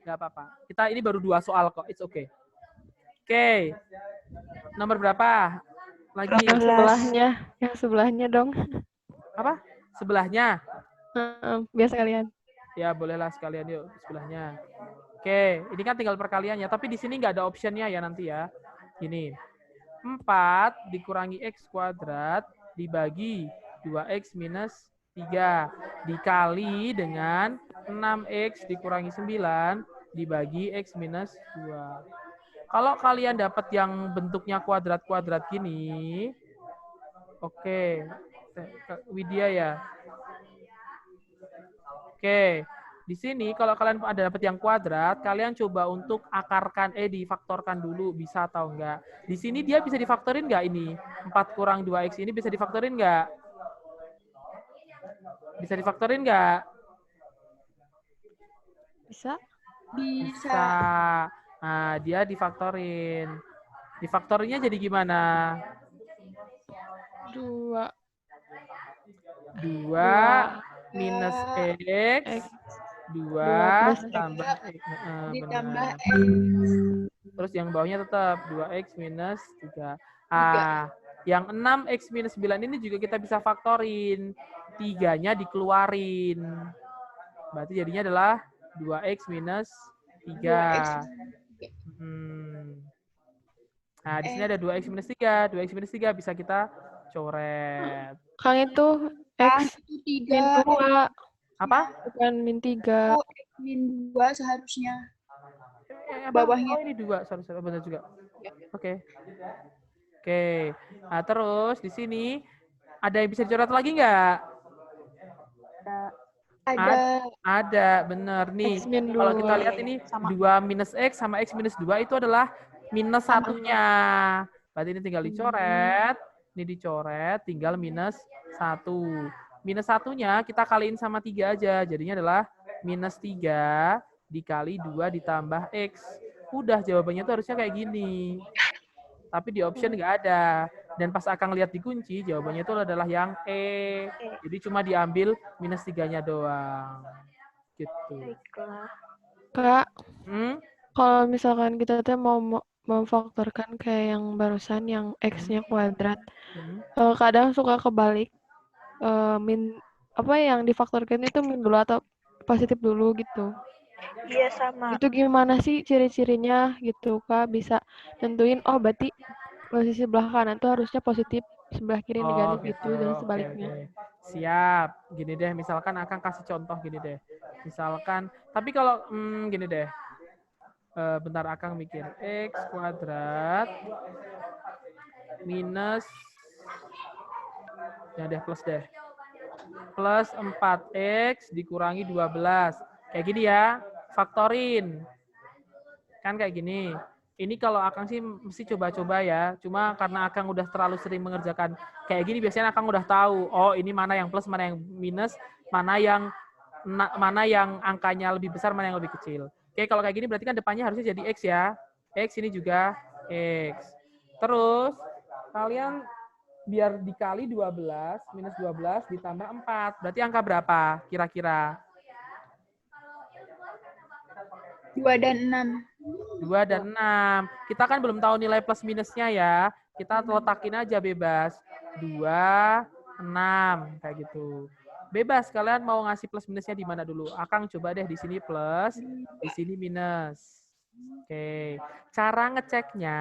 Nggak apa-apa. Kita ini baru 2 soal kok. It's okay. Oke. Nomor berapa? Lagi. Yang sebelahnya dong. Apa? Sebelahnya. Biasa kalian. Ya, bolehlah sekalian yuk sebelahnya. Oke, ini kan tinggal perkaliannya, tapi di sini nggak ada optionnya ya nanti ya. Gini. 4 dikurangi X kuadrat dibagi 2X minus 3 dikali dengan 6X dikurangi 9 dibagi X minus 2. Kalau kalian dapat yang bentuknya kuadrat-kuadrat gini, oke, Widya ya. Oke, di sini kalau kalian ada dapat yang kuadrat, kalian coba untuk akarkan, difaktorkan dulu, bisa atau enggak. Di sini dia bisa difaktorin enggak ini? 4 kurang 2X ini bisa difaktorin enggak? Bisa difaktorin enggak? Bisa? Bisa. Nah, dia difaktorin. Difaktorinnya jadi gimana? 2 minus X, 2 tambah X. Ditambah X. Terus yang bawahnya tetap 2X minus 3. Yang 6X minus 9 ini juga kita bisa faktorin. 3-nya dikeluarin. Berarti jadinya adalah 2X minus 3. Nah, di sini ada 2X minus 3. 2X minus 3 bisa kita coret. Kang itu X min 2. Apa? Bukan min 3. Oh, X min 2 seharusnya. Bawahnya. Oh, ini 2. Sorry, benar juga. Oke. Oke. Nah, terus di sini ada yang bisa dicoret lagi nggak? Ada, bener nih. Kalau kita lihat ini 2 minus X sama X minus 2 itu adalah minus satunya. Berarti ini tinggal dicoret. Ini dicoret, tinggal minus 1. Minus satunya kita kaliin sama 3 aja. Jadinya adalah minus 3 dikali 2 ditambah X. Udah, jawabannya tuh harusnya kayak gini. Tapi di option nggak ada. Dan pas Akang lihat di kunci, jawabannya itu adalah yang E. Jadi cuma diambil minus 3-nya doang. Gitu. Kak, kalau misalkan kita tuh mau memfaktorkan kayak yang barusan, yang X-nya kuadrat, kadang suka kebalik. Yang difaktorkan itu min dulu atau positif dulu gitu. Iya, sama. Itu gimana sih ciri-cirinya gitu, Kak? Bisa tentuin, berarti posisi sebelah kanan tuh harusnya positif, sebelah kiri negatif gitu, dan sebaliknya. Okay. Siap. Gini deh, misalkan Akang kasih contoh gini deh. Misalkan, tapi kalau gini deh. Bentar Akang mikir. X kuadrat minus, ya deh plus deh. Plus 4X dikurangi 12. Kayak gini ya, faktorin. Kan kayak gini. Ini kalau Akang sih mesti coba-coba ya. Cuma karena Akang udah terlalu sering mengerjakan kayak gini, biasanya Akang udah tahu. Oh, ini mana yang plus, mana yang minus, mana yang angkanya lebih besar, mana yang lebih kecil. Oke, kalau kayak gini berarti kan depannya harusnya jadi X ya. X ini juga X. Terus kalian biar dikali 12, minus 12 ditambah 4. Berarti angka berapa kira-kira? 2 dan 6. 2 dan 6. Kita kan belum tahu nilai plus minusnya ya. Kita letakin aja bebas. 2, 6. Kayak gitu. Bebas, kalian mau ngasih plus minusnya di mana dulu? Akang coba deh di sini plus, di sini minus. Oke. Cara ngeceknya,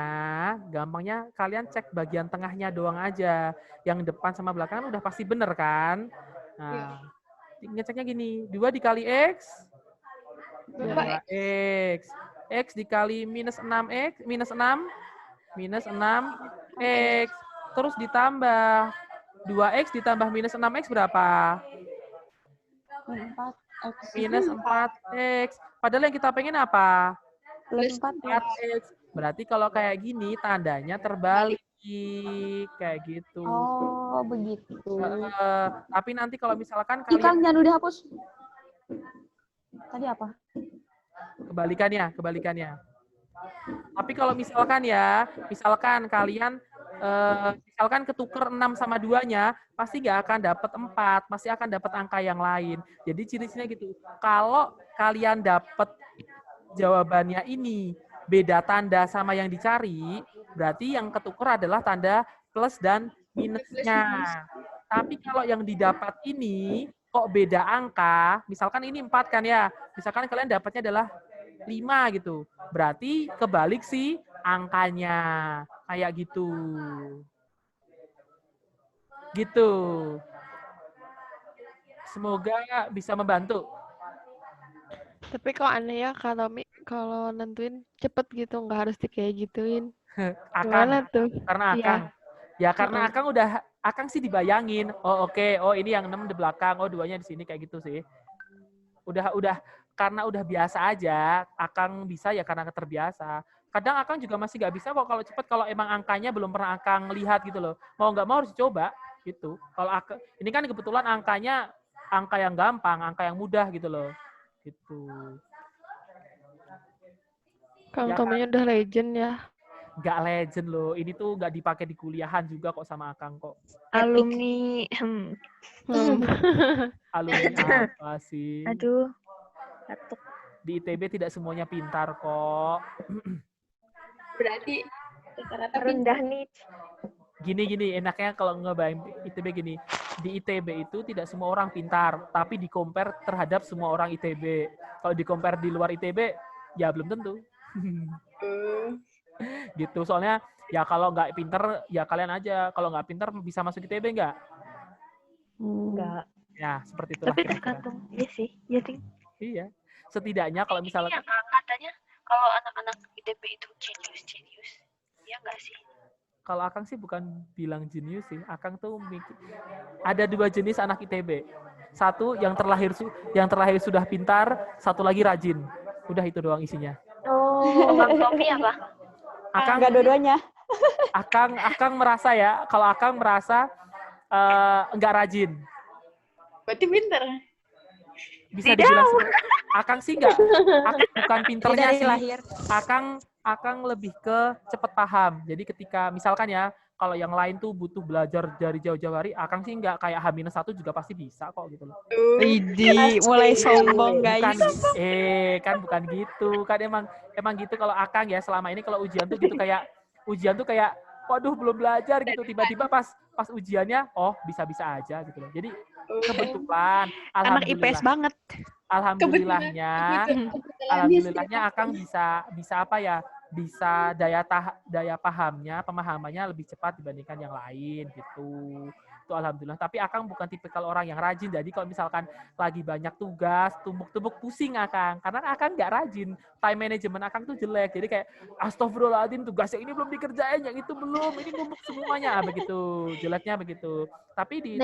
gampangnya kalian cek bagian tengahnya doang aja. Yang depan sama belakang udah pasti bener kan? Nah, ngeceknya gini. 2 dikali X, 2X. X dikali minus 6X, minus 6 X. Terus ditambah 2X ditambah minus 6X berapa? 4X. Minus 4X. Padahal yang kita pengen apa? Plus 4X. Berarti kalau kayak gini tandanya terbalik. Kayak gitu. Oh, begitu. Tapi nanti kalau misalkan Kang, jangan udah hapus. Tadi apa? Kebalikannya. Tapi kalau misalkan kalian misalkan ketuker 6 sama 2-nya, pasti nggak akan dapat 4, pasti akan dapat angka yang lain. Jadi ciri-cirinya gitu. Kalau kalian dapat jawabannya ini beda tanda sama yang dicari, berarti yang ketuker adalah tanda plus dan minusnya. Tapi kalau yang didapat ini kok beda angka, misalkan ini 4 kan ya, misalkan kalian dapatnya adalah 5 gitu. Berarti kebalik sih angkanya. Kayak gitu. Gitu. Semoga bisa membantu. Tapi kok aneh ya kalau nentuin cepet gitu, nggak harus kayak gituin. Gimana Akang. tuh? Karena Iya. Akang. Ya karena Akang sih dibayangin. Oh oke. Oh ini yang 6 di belakang. Oh 2-nya di sini kayak gitu sih. Udah karena udah biasa aja. Akang bisa ya karena terbiasa. Kadang Akang juga masih nggak bisa kok kalau cepet kalau emang angkanya belum pernah Akang lihat gitu loh. Mau nggak mau harus coba gitu. Kalau ini kan kebetulan angkanya angka yang gampang, angka yang mudah gitu loh. Gitu. Kang Ya kan? Tomnya udah legend ya. Nggak legend loh. Ini tuh nggak dipakai di kuliahan juga kok sama Akang kok. Alumni. Alumni apa sih? Aduh, batuk. Di ITB tidak semuanya pintar kok. Berarti rata-rata Rendah nih. Gini, enaknya kalau ngebayang ITB gini. Di ITB itu tidak semua orang pintar, tapi di-compare terhadap semua orang ITB. Kalau di-compare di luar ITB, ya belum tentu. Gitu, soalnya ya kalau nggak pinter, ya kalian aja. Kalau nggak pinter, bisa masuk ITB nggak? Enggak. Ya, seperti itulah Tapi kira-kira. tergantung. Iya sih. Iya, Ting. Iya. Setidaknya kalau misalnya... Iya, katanya kalau anak-anak ITB itu jenius. Iya nggak sih? Kalau Akang sih bukan bilang jenius sih. Akang tuh ada 2 jenis anak ITB. Satu yang terlahir sudah pintar, satu lagi rajin. Udah itu doang isinya. Oh, Bang Tommy apa? Akang Enggak dua-duanya. Akang merasa ya, kalau Akang merasa enggak rajin. berarti pinter. Bisa dibilang seperti Akang sih enggak. Akang bukan pinternya Dari sih. lahir. Akang lebih ke cepet paham. Jadi ketika misalkan ya, kalau yang lain tuh butuh belajar dari jauh-jauh hari, Akang sih enggak kayak H-1 juga pasti bisa kok gitu loh. Widih, mulai sombong Bukan, guys. kan bukan gitu. Kan emang gitu kalau Akang ya selama ini kalau ujian tuh kayak waduh belum belajar gitu, tiba-tiba pas ujiannya bisa-bisa aja gitu loh. Jadi kebetulan Anak IPS banget. alhamdulillahnya Akang bisa apa ya? Bisa daya pemahamannya lebih cepat dibandingkan yang lain gitu. Itu alhamdulillah. Tapi Akang bukan tipikal orang yang rajin. Jadi kalau misalkan lagi banyak tugas, tumbuk-tumbuk pusing Akang. Karena Akang nggak rajin. Time management Akang tuh jelek. Jadi kayak astagfirullahaladzim, tugas yang ini belum dikerjain, yang itu belum. Ini numpuk semuanya begitu. Jeleknya begitu. Tapi di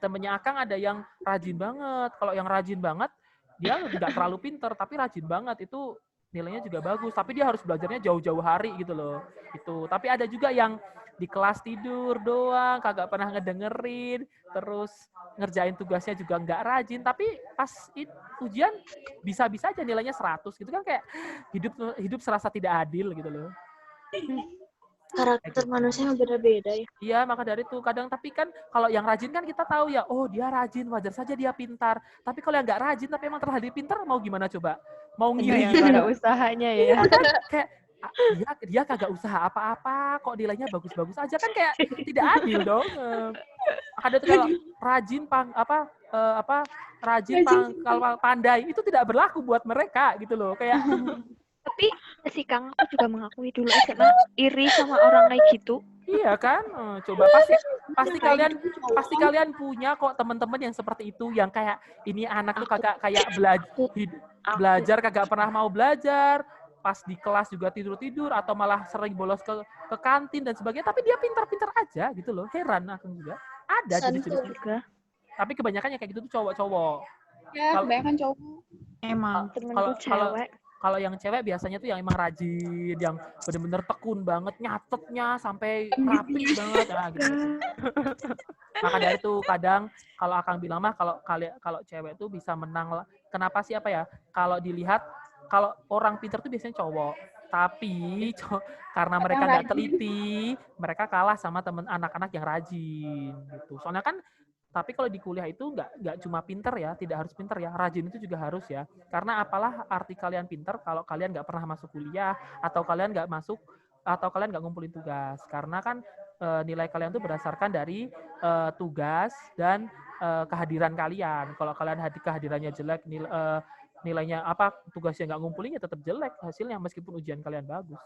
temennya Akang ada yang rajin banget. Kalau yang rajin banget, dia nggak terlalu pinter, tapi rajin banget. Itu nilainya juga bagus, tapi dia harus belajarnya jauh-jauh hari gitu loh. Itu. Tapi ada juga yang di kelas tidur doang, kagak pernah ngedengerin, terus ngerjain tugasnya juga nggak rajin, tapi pas ujian bisa-bisa aja nilainya 100 gitu kan, kayak hidup serasa tidak adil gitu loh. Karakter manusia beda-beda ya. Iya, maka dari itu kadang, tapi kan kalau yang rajin kan kita tahu ya, oh dia rajin, wajar saja dia pintar. Tapi kalau yang nggak rajin tapi emang terlalu pintar, mau gimana coba? Mau ngiri Nggak ada usahanya ya. kayak dia kagak usaha apa-apa, kok nilainya bagus-bagus aja, kan kayak tidak adil dong. Maka dari itu kalau rajin kalau pandai itu tidak berlaku buat mereka gitu loh, kayak Tapi si Kang aku juga mengakui dulu SMA iri sama orang kayak gitu. iya kan? Coba pasti kalian punya kok teman-teman yang seperti itu, yang kayak ini anak tuh kagak kayak belajar kagak pernah mau belajar, pas di kelas juga tidur-tidur atau malah sering bolos ke kantin dan sebagainya, tapi dia pintar-pintar aja gitu loh. Heran aku juga. Ada jenis-jenis juga. Tapi kebanyakan yang kayak gitu tuh cowok-cowok. Ya, kebanyakan cowok. Emang. Temenku cewek. Kalau yang cewek biasanya tuh yang emang rajin, yang bener-bener tekun banget, nyatetnya sampai rapi banget, gitu. Maka dari itu kadang kalau Akang bilang mah kalau cewek tuh bisa menang. Kenapa sih apa ya? Kalau dilihat kalau orang pintar tuh biasanya cowok, tapi karena mereka nggak teliti, mereka kalah sama temen anak-anak yang rajin gitu. Soalnya kan Tapi kalau di kuliah itu nggak cuma pinter ya, tidak harus pinter ya, rajin itu juga harus ya. Karena apalah arti kalian pinter kalau kalian nggak pernah masuk kuliah atau kalian nggak masuk atau kalian nggak ngumpulin tugas. Karena kan nilai kalian itu berdasarkan dari tugas dan kehadiran kalian. Kalau kalian kehadirannya jelek, nilainya apa tugasnya nggak ngumpulin ya tetap jelek hasilnya meskipun ujian kalian bagus.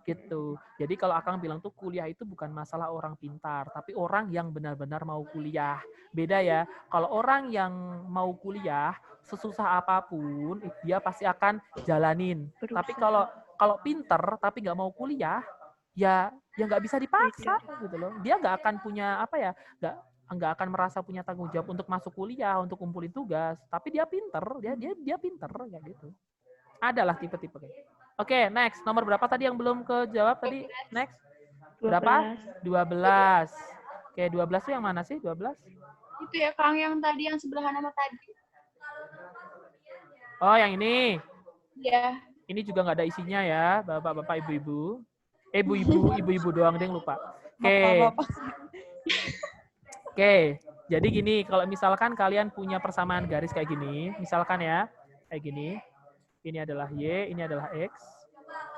Gitu. Jadi kalau Akang bilang tuh kuliah itu bukan masalah orang pintar, tapi orang yang benar-benar mau kuliah. Beda ya. Kalau orang yang mau kuliah, sesusah apapun, dia pasti akan jalanin. Tapi kalau pinter tapi nggak mau kuliah, ya nggak bisa dipaksa gitu loh. Dia nggak akan punya apa ya, nggak akan merasa punya tanggung jawab untuk masuk kuliah, untuk kumpulin tugas. Tapi dia pinter, dia pinter kayak gitu. Adalah tipe-tipe kayak gitu. Oke, next. Nomor berapa tadi yang belum kejawab tadi? Next. Berapa? 12. Oke, 12 itu yang mana sih? 12? Itu ya, Kang, yang tadi yang sebelahan sama tadi. Oh, yang ini. Iya. Ini juga nggak ada isinya ya, Bapak-bapak, Ibu-ibu. Ibu-ibu doang deh, lupa. Oke. Oke, jadi gini, kalau misalkan kalian punya persamaan garis kayak gini, misalkan ya, kayak gini. Ini adalah Y, ini adalah X.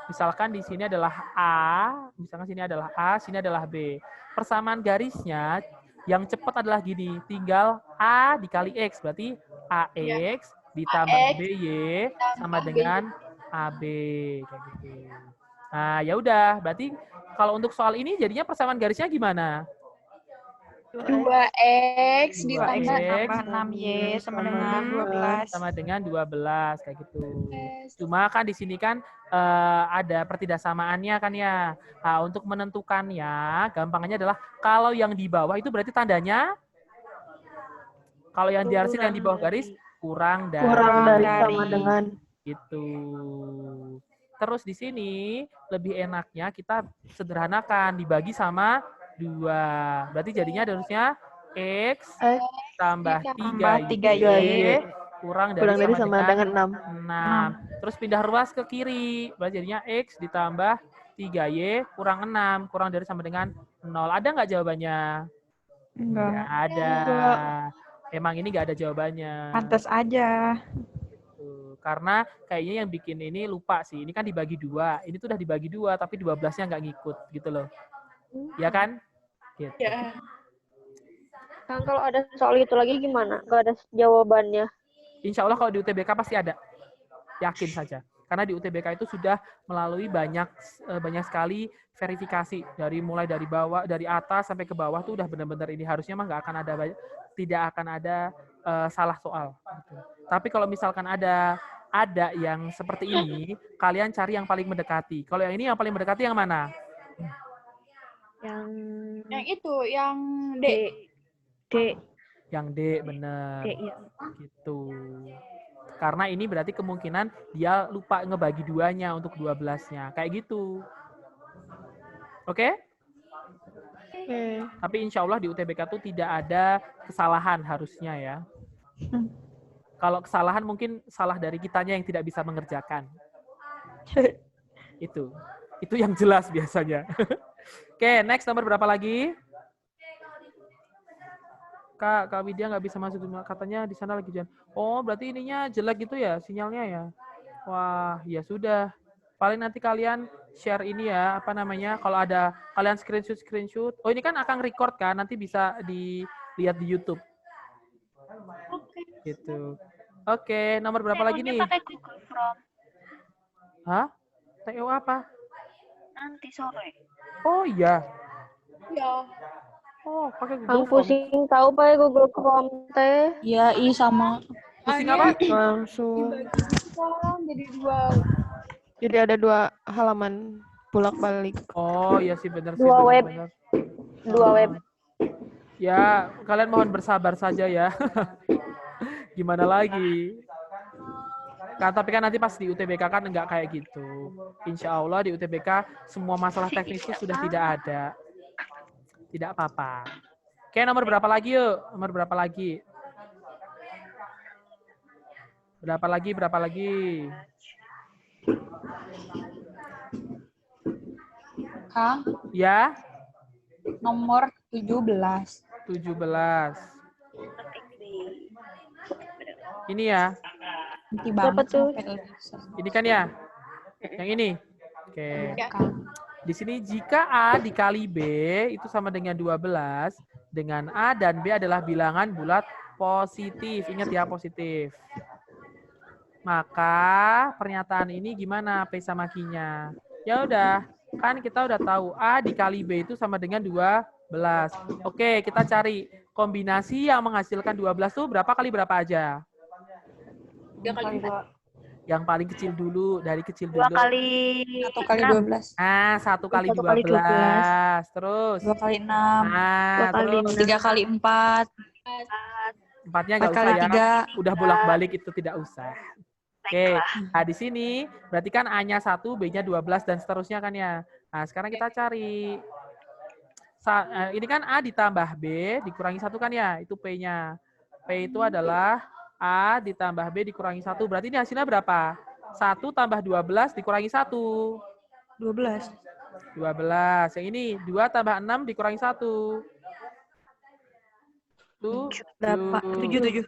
Misalkan di sini adalah A, misalkan sini adalah A, sini adalah B. Persamaan garisnya yang cepat adalah gini, tinggal A dikali X, berarti AX ditambah BY sama dengan AB kayak gitu. Nah, ya udah, berarti kalau untuk soal ini jadinya persamaan garisnya gimana? 2X ditambah 6Y sama dengan 12. Sama dengan 12 kayak gitu. Cuma kan di sini kan ada pertidaksamaannya kan ya. Nah, untuk menentukannya gampangnya adalah kalau yang di bawah itu berarti tandanya kalau yang diarsir yang di bawah garis kurang dari sama dengan gitu. Terus di sini lebih enaknya kita sederhanakan dibagi sama 2. Berarti jadinya harusnya X tambah 3Y kurang dari sama dengan 6. Terus pindah ruas ke kiri. Berarti jadinya X ditambah 3Y kurang 6. Kurang dari sama dengan 0. Ada nggak jawabannya? Nggak ada. Emang ini nggak ada jawabannya. Pantes aja. Karena kayaknya yang bikin ini lupa sih. Ini kan dibagi 2. Ini tuh udah dibagi 2, tapi 12-nya nggak ngikut gitu loh. Ya kan? Gitu. Ya. Kan kalau ada soal itu lagi gimana? Gak ada jawabannya. Insya Allah kalau di UTBK pasti ada. Yakin saja. Karena di UTBK itu sudah melalui banyak sekali verifikasi. Mulai dari bawah, dari atas sampai ke bawah tuh udah benar-benar ini. Harusnya mah tidak akan ada salah soal. Gitu. Tapi kalau misalkan ada yang seperti ini, kalian cari yang paling mendekati. Kalau yang ini yang paling mendekati yang mana? Yang itu, yang D. Yang D, bener. D, ya. Gitu. Karena ini berarti kemungkinan dia lupa ngebagi 2-nya untuk 12-nya. Kayak gitu. Oke? Tapi insya Allah di UTBK tuh tidak ada kesalahan harusnya ya. Kalau kesalahan mungkin salah dari kitanya yang tidak bisa mengerjakan. Itu yang jelas biasanya. Oke, next nomor berapa lagi? Kak Widya nggak bisa masuk, katanya di sana lagi jalan. Oh, berarti ininya jelek gitu ya sinyalnya ya? Wah, ya sudah. Paling nanti kalian share ini ya, apa namanya? Kalau ada kalian screenshot. Oh, ini kan akan record kan, nanti bisa dilihat di YouTube. Gitu. Oke, nomor berapa lagi nih? Pakai Google Chrome. Hah? TO apa? Nanti sore. Oh iya. Ya. Oh, pakai Google Ang Form. pusing tahu pakai Google Chrome teh. Iya, sama. Pusing apa? langsung. Jadi 2. Jadi ada 2 halaman bolak-balik. Oh, iya sih benar sih. 2 web. Benar. 2 web. Ya, kalian mohon bersabar saja ya. Gimana lagi? Kan, tapi kan nanti pas di UTBK kan enggak kayak gitu. Insya Allah di UTBK semua masalah teknis itu sudah tidak ada. Tidak apa-apa. Oke, nomor berapa lagi yuk? Nomor berapa lagi? Berapa lagi? Kang, Ya? nomor 17. 17. Ini ya. Nanti Berapa banget tuh? sampai Ini kan ya. Yang ini. Oke. Ya. Di sini jika A dikali B itu sama dengan 12, dengan A dan B adalah bilangan bulat positif. Ingat ya, positif. Maka pernyataan ini gimana P sama Q-nya? Ya udah, kan kita udah tahu A dikali B itu sama dengan 12. Oke, kita cari kombinasi yang menghasilkan 12 tuh berapa kali berapa aja? 3 kali 4. Yang paling kecil dulu, dari kecil 2 dulu. kali 1 kali 12. Nah, 1 kali 1 kali 12. Terus. 2 kali 6. Nah, 2 kali terus 3 kali 4. 4-nya 4 nggak usah kali ya. 3. Udah bolak-balik itu tidak usah. Oke, Baiklah. nah di sini berarti kan A-nya 1, B-nya 12 dan seterusnya kan ya. Nah, sekarang kita cari. Ini kan A ditambah B dikurangi 1 kan ya, itu P-nya. P itu adalah A ditambah B dikurangi 1. Berarti ini hasilnya berapa? 1 tambah 12 dikurangi 1. 12. 12. Yang ini 2 tambah 6 dikurangi 1. 7. 7.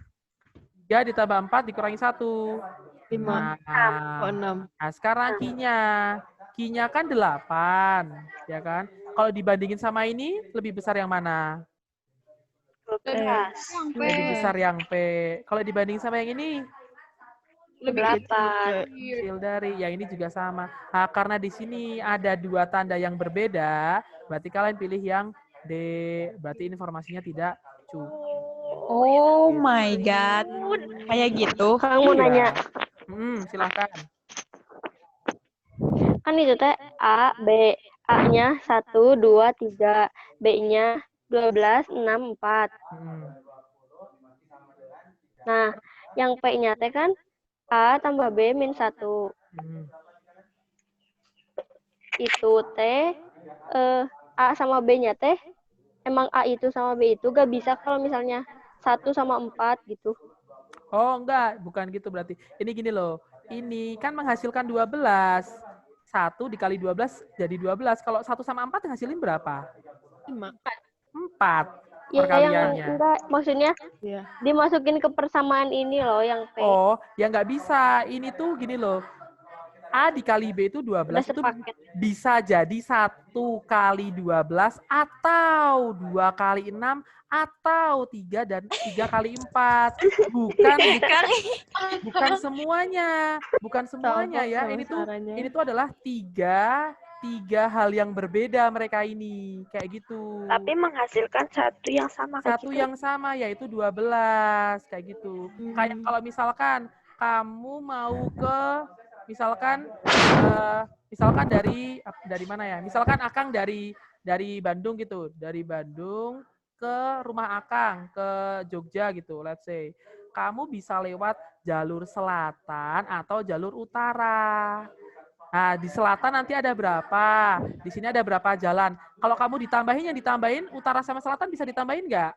3 ditambah 4 dikurangi 1. 5. Nah, 6. nah sekarang Q-nya. Q-nya kan 8. Ya kan? Kalau dibandingin sama ini, lebih besar yang mana? 12. Lebih besar yang P. Kalau dibandingin sama yang ini, Lebih 8. kecil dari. Yang ini juga sama. Nah, karena di sini ada 2 tanda yang berbeda, berarti kalian pilih yang D. Berarti informasinya tidak cukup. Oh my god. Kayak gitu. Kamu Iya. nanya, Silahkan. kan itu teh A, B. A-nya 1, 2, 3. B-nya 12, 6, 4. Nah, yang P-nya teh kan A tambah B min 1. Itu teh A sama B-nya teh emang A itu sama B itu gak bisa kalau misalnya 1 sama 4 gitu. Oh, enggak. Bukan gitu berarti. Ini gini loh. Ini kan menghasilkan 12. 1 dikali 12 jadi 12. Kalau 1 sama 4 hasilin berapa? 5. 4 Ya yang perkaliannya. enggak, maksudnya Iya. dimasukin ke persamaan ini loh yang P. Oh, ya nggak bisa. Ini tuh gini loh. A dikali B itu 12 Udah itu sepaket. bisa jadi 1 kali 12 atau 2 kali 6 atau 3 dan 3 kali 4. Bukan semuanya. Bukan semuanya ya. Ini tuh adalah tiga hal yang berbeda mereka ini. Kayak gitu. Tapi menghasilkan satu yang sama kayak Satu gitu. yang sama yaitu 12 kayak gitu. Kayak kalau misalkan kamu mau ke misalkan dari mana ya? Misalkan Akang dari Bandung gitu, dari Bandung ke rumah Akang ke Jogja gitu, let's say. Kamu bisa lewat jalur selatan atau jalur utara. Nah, di selatan nanti ada berapa? Di sini ada berapa jalan? Kalau kamu yang ditambahin utara sama selatan bisa ditambahin nggak?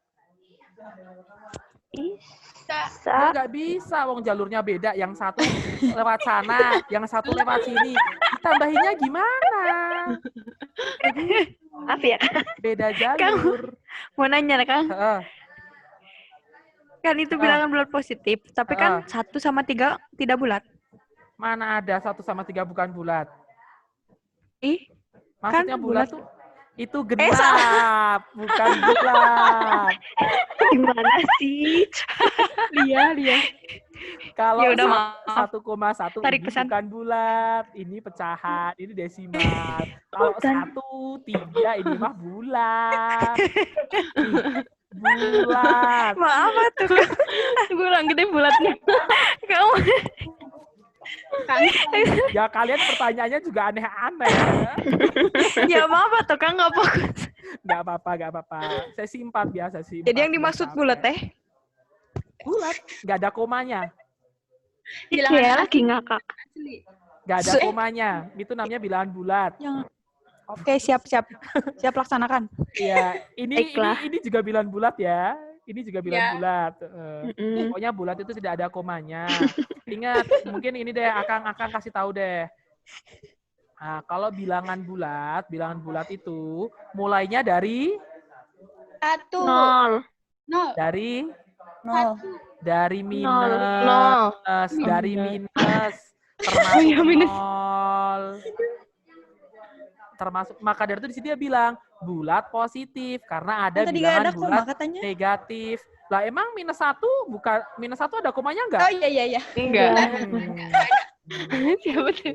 Ya nggak bisa, wong jalurnya beda. Yang satu lewat sana, yang satu lewat sini. Ditambahinnya gimana? Maaf ya. Beda jalur. Mau nanya Kang. Kan itu bilangan bulat positif, tapi kan 1 sama 3 tidak bulat. Mana ada 1 sama 3 bukan bulat? Maksudnya kan bulat tuh itu genap, bukan bulat. Gimana sih? Lia. Kalau Ya udah, 1,1 ini bukan bulat, ini pecahan, ini desimal. Kalau 1, 3 ini mah bulat. Bulat. Maaf tuh. Gue ulang gede bulatnya. Kamu Ya kalian pertanyaannya juga aneh-aneh. ya maaf tuh Kang, nggak fokus. Nggak apa-apa. Sesi 4 biasa sih. Jadi yang dimaksud bulat teh? Bulat, nggak ada komanya. Iya lagi ngakak. Nggak ada komanya. Itu namanya bilangan bulat. Oke, siap laksanakan. Ya, ini juga bilangan bulat ya. Ini juga bilangan Ya. bulat. Pokoknya bulat itu tidak ada komanya. Ingat, mungkin ini deh Akang kasih tahu deh. Nah, kalau bilangan bulat itu mulainya dari 1. Nol. 0. Dari 0. minus, Nol. dari iya. minus, Oh iya, termasuk minus. 0. Termasuk, maka dari itu di sini dia bilang bulat positif karena ada Kan tadi nggak bilangan ada koma bulat katanya. negatif. Lah emang minus 1 bukan minus 1 ada komanya enggak? Oh iya. Enggak. Siapa sih?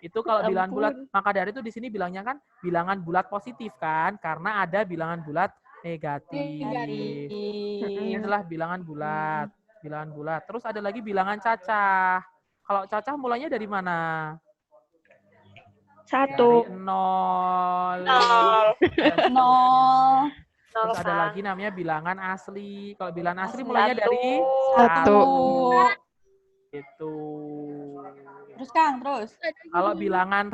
Itu kalau bilangan Ampun. bulat, maka dari itu di sini bilangnya kan bilangan bulat positif kan karena ada bilangan bulat negatif. Ini adalah bilangan bulat, Terus ada lagi bilangan cacah. Kalau cacah mulainya dari mana? 1. Dari 0. 0. Terus ada kan? lagi namanya bilangan asli. Kalau bilangan asli Asli. mulainya dari 1. 1. Itu. Terus Kang, terus. Kalau bilangan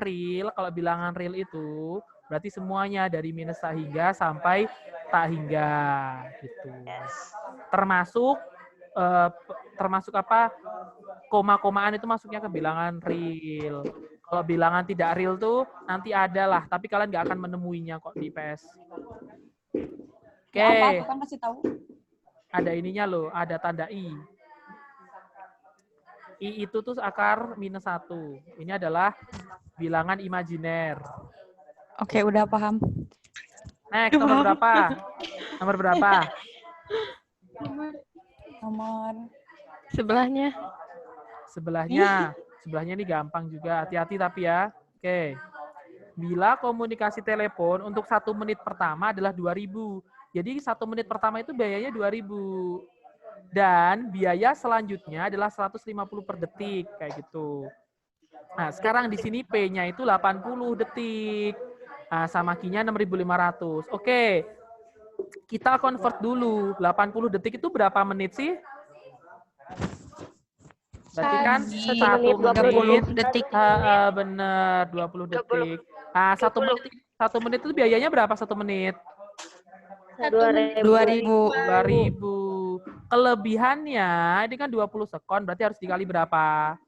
real itu berarti semuanya dari minus tak hingga sampai tak hingga gitu. Termasuk apa? Koma-komaan itu masuknya ke bilangan real. Kalau bilangan tidak real tuh nanti ada lah, tapi kalian nggak akan menemuinya kok di IPS. Oke. Ya, apa tuh kan kasih tahu. Ada ininya loh, ada tanda I. I itu tuh akar minus 1. Ini adalah bilangan imajiner. Oke, udah paham. Next, nomor berapa? Nomor berapa? Nomor Sebelahnya. Sebelahnya ini gampang juga. Hati-hati tapi ya. Oke. Bila komunikasi telepon untuk 1 menit pertama adalah 2.000. Jadi 1 menit pertama itu biayanya 2.000. Dan biaya selanjutnya adalah 150 per detik. Kayak gitu. Nah, sekarang di sini P-nya itu 80 detik. Nah, sama Q-nya 6.500. Oke. Kita convert dulu. 80 detik itu berapa menit sih? Berarti kan 1 menit, menit. 20 detik. Bener, 20 detik. Nah, 1 menit itu biayanya berapa 1 menit? 2.000. 2.000. Kelebihannya, ini kan 20 sekon, berarti harus dikali berapa?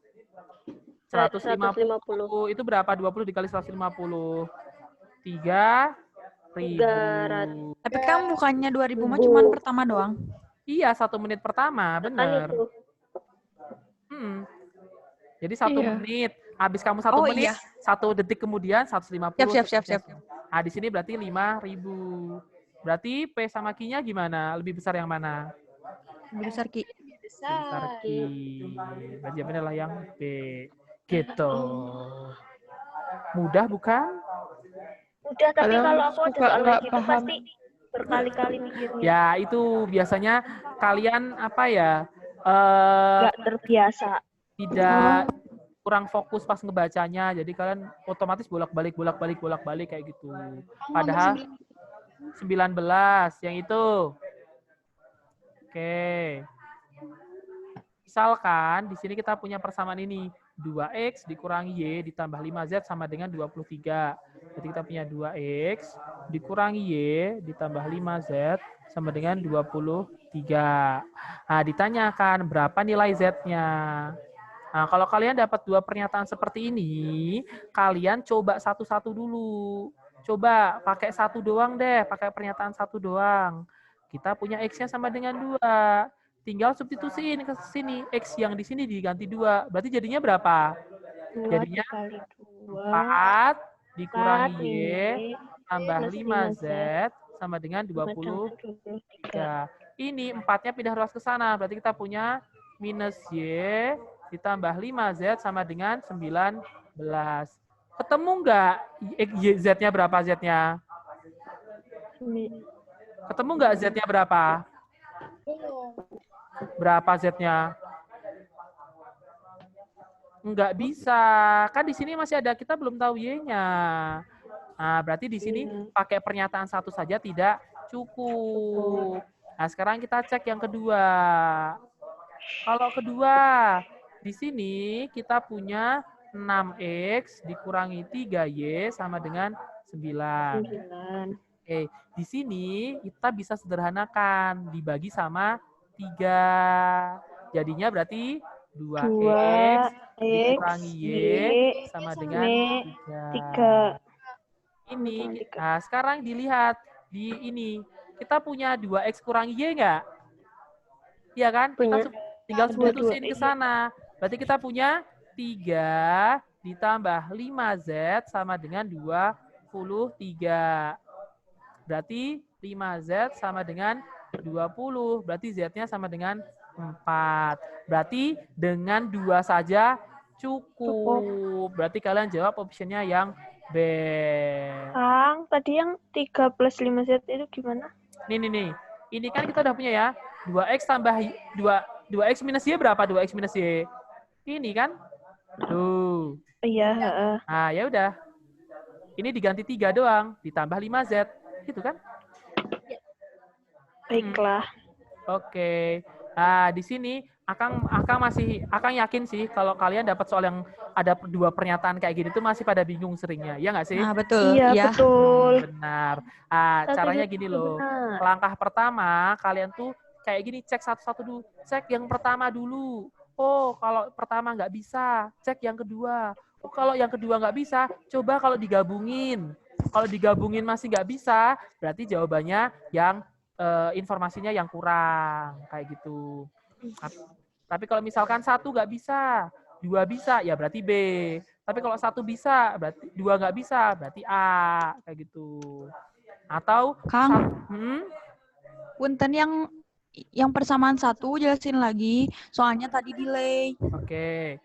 150. Itu berapa? 20 dikali 150. 3.000. Tapi kan bukannya 2.000 mah cuma pertama doang. Iya, 1 menit pertama, bener. Itu. Jadi 1 Iya. menit. Habis kamu 1 Oh, menit, iya. 1 detik kemudian 150. Siap. Nah, di sini berarti 5.000. Berarti P sama Q-nya gimana? Lebih besar yang mana? Lebih besar Ki. Besar Q. Berarti jawabannya adalah yang B. Gitu. Mudah bukan? Udah, tapi Kadang kalau aku ada suka soal nggak kayak gitu paham. pasti berkali-kali mikirnya. Ya, itu biasanya kalian apa ya? Nggak terbiasa. Tidak kurang fokus pas ngebacanya. Jadi kalian otomatis bolak-balik kayak gitu. Padahal 19 yang itu. Oke. Misalkan di sini kita punya persamaan ini. 2X dikurangi Y ditambah 5Z sama dengan 23. Jadi kita punya 2X dikurangi Y ditambah 5Z sama dengan 23. Nah, ditanyakan berapa nilai Z-nya. Nah, kalau kalian dapat 2 pernyataan seperti ini, kalian coba satu-satu dulu. Coba pakai 1 doang deh, pakai pernyataan 1 doang. Kita punya X-nya sama dengan 2. Tinggal substitusiin ke sini. X yang di sini diganti 2. Berarti jadinya berapa? 2 Jadinya dikali 2. 4 dikurangi Y 4 tambah plus 5Z sama dengan 23. Ini 4-nya pindah ruas ke sana. Berarti kita punya minus Y ditambah 5Z sama dengan 19. Ketemu nggak Z-nya berapa Z-nya? Ketemu nggak Z-nya berapa? Berapa Z-nya? Nggak bisa. Kan di sini masih ada, kita belum tahu Y-nya. Nah, berarti di sini pakai pernyataan 1 saja tidak cukup. Nah, sekarang kita cek yang kedua. Kalau kedua, di sini kita punya 6X dikurangi 3Y sama dengan 9. Oke, di sini kita bisa sederhanakan, dibagi sama 3. Jadinya berarti 2X dikurangi Y sama dengan 3. Ini, nah sekarang dilihat di ini. kita punya 2X kurangi Y nggak? Iya kan? Kita Punya. tinggal Dua-dua, substitusiin ke iya. sana. Berarti kita punya 3 ditambah 5Z sama dengan 23. Berarti 5Z sama dengan 20. Berarti Z-nya sama dengan 4. Berarti dengan 2 saja cukup. Berarti kalian jawab optionnya yang B. Kang, tadi yang 3 plus 5Z itu gimana? Nih. Ini kan kita udah punya ya. 2X tambah 2X minus Y berapa? 2X minus Y. Ini kan? Tuh. Iya, heeh. Nah, ya udah. Ini diganti 3 doang, ditambah 5Z. Gitu kan? Baiklah. Oke. Nah, di sini Akang yakin sih kalau kalian dapat soal yang ada 2 pernyataan kayak gini tuh masih pada bingung seringnya. Ya nggak sih? Nah, betul. Iya, Iya. betul. Benar. Satu Caranya juta gini loh. benar. Langkah pertama, kalian tuh kayak gini, cek satu-satu dulu. Cek yang pertama dulu. Oh, kalau pertama nggak bisa, cek yang kedua. Oh, kalau yang kedua nggak bisa, coba kalau digabungin. Kalau digabungin masih nggak bisa, berarti jawabannya yang informasinya yang kurang. Kayak gitu. Tapi kalau misalkan 1 nggak bisa, 2 bisa, ya berarti B. Tapi kalau 1 bisa, berarti 2 nggak bisa, berarti A. Kayak gitu. Atau Kang, punten yang persamaan 1 jelasin lagi, soalnya tadi delay. Oke,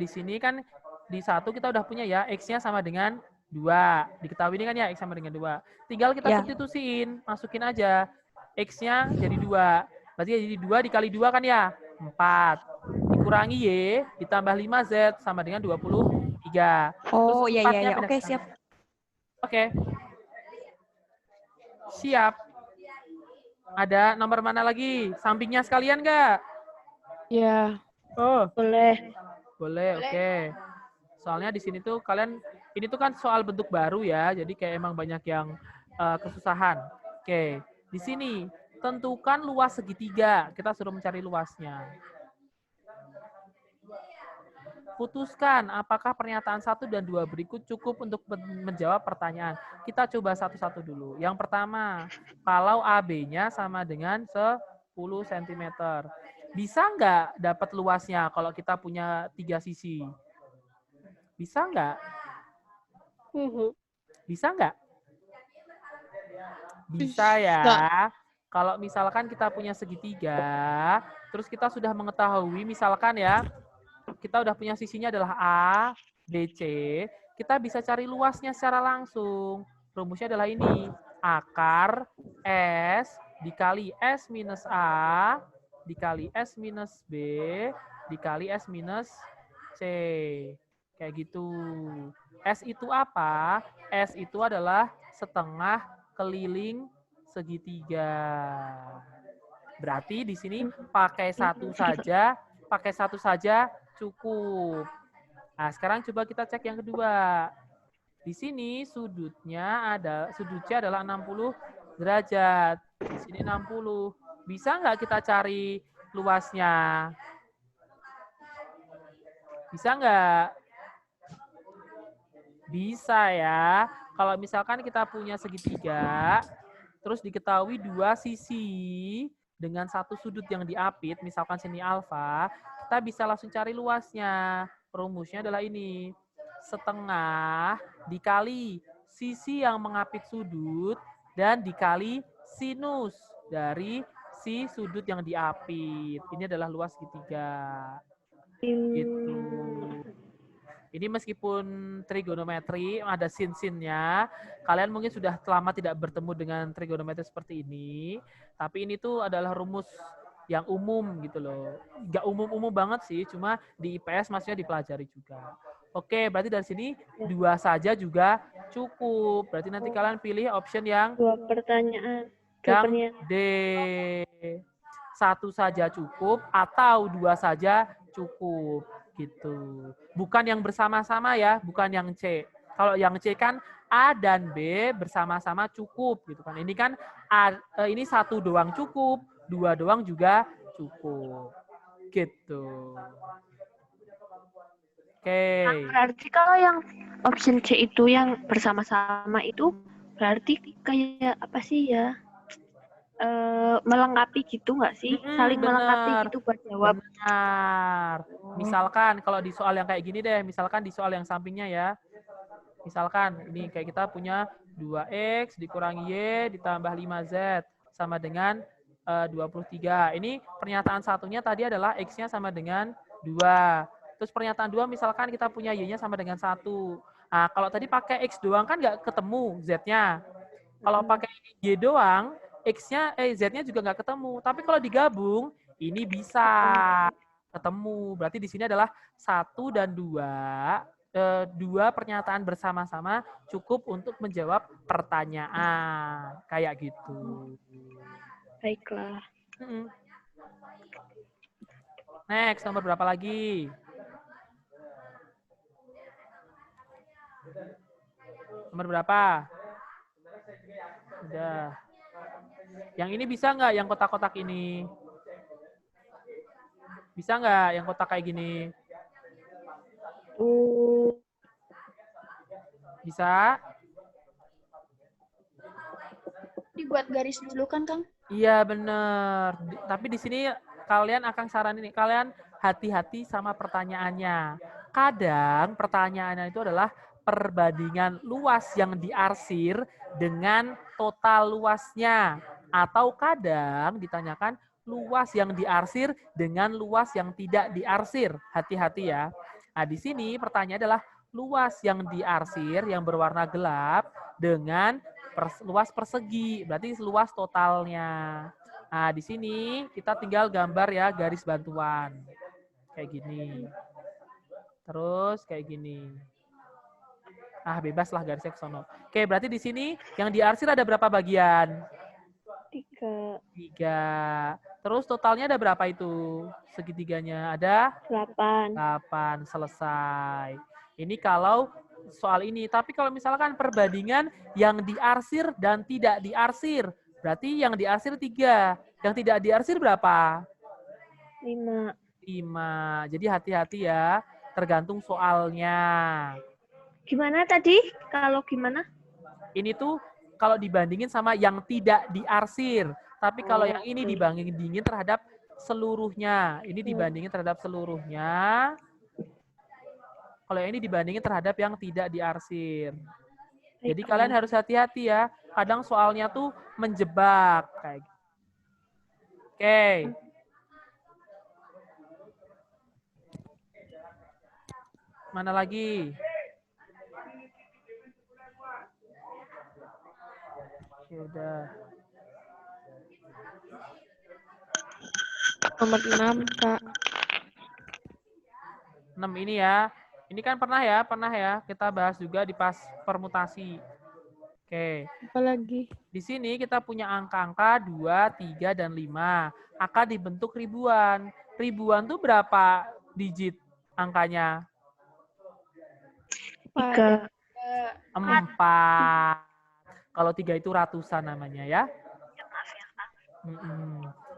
di sini kan di 1 kita udah punya ya, X-nya sama dengan 2. Diketahui ini kan ya, X sama dengan 2. Tinggal kita Ya. substitusiin, masukin aja. X-nya jadi 2. Berarti jadi 2 dikali 2 kan ya? 4. Dikurangi Y, ditambah 5Z sama dengan 23. Oh, Terus iya, empatnya iya. pindah Oke, ke sana. siap. Oke. Siap. Ada nomor mana lagi? Sampingnya sekalian nggak? Ya. Oh, Boleh. boleh, oke. Soalnya di sini tuh kalian, ini tuh kan soal bentuk baru ya, jadi kayak emang banyak yang kesusahan. Oke, di sini tentukan luas segitiga. Kita suruh mencari luasnya. Putuskan apakah pernyataan 1 dan 2 berikut cukup untuk menjawab pertanyaan. Kita coba satu-satu dulu. Yang pertama, kalau AB-nya sama dengan 10 cm. Bisa nggak dapat luasnya kalau kita punya 3 sisi? Bisa nggak? Bisa nggak? Bisa ya. Kalau misalkan kita punya segitiga, terus kita sudah mengetahui, misalkan ya, kita udah punya sisinya adalah A, B, C, kita bisa cari luasnya secara langsung. Rumusnya adalah ini, akar S dikali S minus A, dikali S minus B, dikali S minus C. Kayak gitu. S itu apa? S itu adalah setengah keliling segitiga. Berarti di sini pakai satu saja cukup. Nah, sekarang coba kita cek yang kedua. Di sini sudutnya adalah 60 derajat. Di sini 60. Bisa nggak kita cari luasnya? Bisa nggak? Bisa ya. Kalau misalkan kita punya segitiga, terus diketahui 2 sisi dengan 1 sudut yang diapit, misalkan sini alfa, kita bisa langsung cari luasnya. Rumusnya adalah ini. Setengah dikali sisi yang mengapit sudut dan dikali sinus dari si sudut yang diapit. Ini adalah luas segitiga. Gitu. Ini meskipun trigonometri ada sin-sinnya, kalian mungkin sudah lama tidak bertemu dengan trigonometri seperti ini, tapi ini tuh adalah rumus yang umum gitu loh. Nggak umum-umum banget sih, cuma di IPS maksudnya dipelajari juga. Oke, berarti dari sini 2 saja juga cukup. Berarti nanti kalian pilih option yang 2 pertanyaan. yang D. 1 saja cukup atau 2 saja cukup gitu. Bukan yang bersama-sama ya, bukan yang C. Kalau yang C kan A dan B bersama-sama cukup gitu kan. Ini kan ini 1 doang cukup, 2 doang juga cukup. Gitu. Oke. Berarti kalau yang option C itu yang bersama-sama itu berarti kayak apa sih ya? melengkapi gitu nggak sih? Saling melengkapi Bener. gitu buat jawab. Benar. Misalkan kalau di soal yang kayak gini deh, misalkan di soal yang sampingnya ya. Misalkan ini kayak kita punya 2X dikurangi Y ditambah 5Z sama dengan 23. Ini pernyataan satunya tadi adalah X-nya sama dengan 2. Terus pernyataan 2 misalkan kita punya Y-nya sama dengan 1. Nah, kalau tadi pakai X doang kan nggak ketemu Z-nya. Kalau pakai Y doang, Z-nya juga nggak ketemu. Tapi kalau digabung, ini bisa ketemu. Berarti di sini adalah 1 dan 2. Dua pernyataan bersama-sama cukup untuk menjawab pertanyaan. Kayak gitu. Baiklah. Next, nomor berapa lagi? Nomor berapa? Udah. Yang ini bisa nggak yang kotak-kotak ini? Bisa nggak yang kotak kayak gini? Bisa? Dibuat garis dulu kan, Kang? Iya, bener. Tapi di sini kalian akan saranin nih, kalian hati-hati sama pertanyaannya. Kadang pertanyaannya itu adalah perbandingan luas yang diarsir dengan total luasnya. Atau kadang ditanyakan luas yang diarsir dengan luas yang tidak diarsir. Hati-hati ya. Nah, di sini pertanyaannya adalah luas yang diarsir yang berwarna gelap dengan luas persegi, berarti luas totalnya. Nah, di sini kita tinggal gambar ya garis bantuan. Kayak gini. Terus kayak gini. Ah, bebas lah garisnya ke sono. Oke, berarti di sini yang diarsir ada berapa bagian? 3. 3. Terus totalnya ada berapa itu? Segitiganya ada 8. 8. Selesai. Ini kalau soal ini. Tapi kalau misalkan perbandingan yang diarsir dan tidak diarsir, berarti yang diarsir 3. Yang tidak diarsir berapa? 5. 5. Jadi hati-hati ya, tergantung soalnya. Gimana tadi? Kalau gimana? Ini tuh kalau dibandingin sama yang tidak diarsir. Tapi kalau yang ini dibandingin terhadap seluruhnya. Ini dibandingin terhadap seluruhnya. Kalau yang ini dibandingin terhadap yang tidak diarsir. Jadi kalian harus hati-hati ya. Kadang soalnya tuh menjebak kayak gitu. Oke. Mana lagi? Ya udah. Nomor 6, Kak. 6 ini ya. Ini kan pernah ya kita bahas juga di pas permutasi. Oke. Apa lagi? Di sini kita punya angka-angka 2, 3, dan 5. Akan dibentuk ribuan. Ribuan tuh berapa digit angkanya? 3. 4. Kalau 3 itu ratusan namanya ya.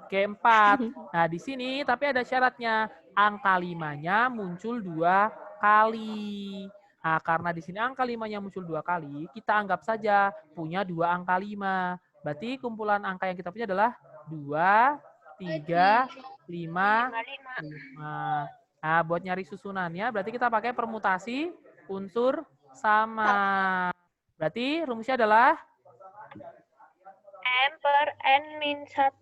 Oke, 4. Nah, di sini tapi ada syaratnya. Angka 5-nya muncul 2 kali. Nah, karena di sini angka 5-nya muncul 2 kali, kita anggap saja punya 2 angka 5. Berarti kumpulan angka yang kita punya adalah 2, 3, 5, 5. Nah, buat nyari susunannya, berarti kita pakai permutasi unsur sama. Berarti rumusnya adalah? M per N-1.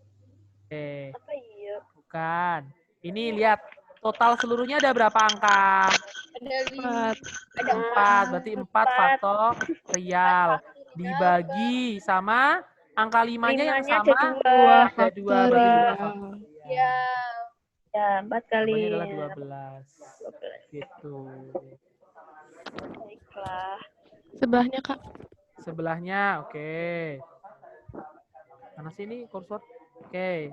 Oke. Apa iya? Bukan. Ini lihat. Total seluruhnya ada berapa angka? Ada 4. Berarti 4 faktorial. Dibagi sama angka 5-nya yang sama. Ada 2. Berarti 2 faktorial. Ya. Ya, 4 kali. Jawabannya adalah 12. Gitu. Baiklah. Sebelahnya, Kak. Sebelahnya, oke. Mana sini kursor? Oke.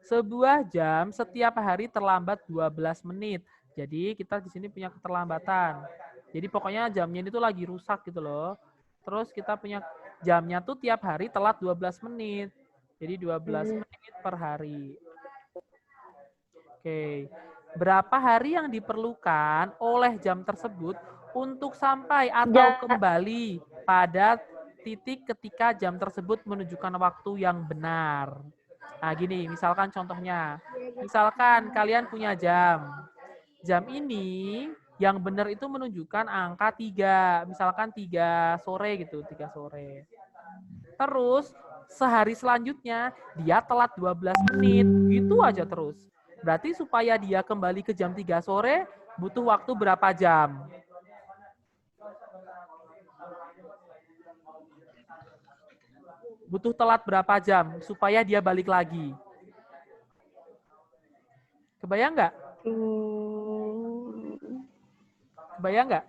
Sebuah jam setiap hari terlambat 12 menit. Jadi kita di sini punya keterlambatan. Jadi pokoknya jamnya itu lagi rusak gitu loh. Terus kita punya jamnya tuh tiap hari telat 12 menit. Jadi 12 menit per hari. Oke. Berapa hari yang diperlukan oleh jam tersebut untuk sampai atau kembali pada titik ketika jam tersebut menunjukkan waktu yang benar. Nah, gini, misalkan contohnya. Misalkan kalian punya jam. Jam ini yang benar itu menunjukkan angka 3. Misalkan 3 sore gitu, 3 sore. Terus sehari selanjutnya dia telat 12 menit. Gitu aja terus. Berarti supaya dia kembali ke jam 3 sore butuh waktu berapa jam? Butuh telat berapa jam supaya dia balik lagi? Kebayang nggak? Kebayang nggak?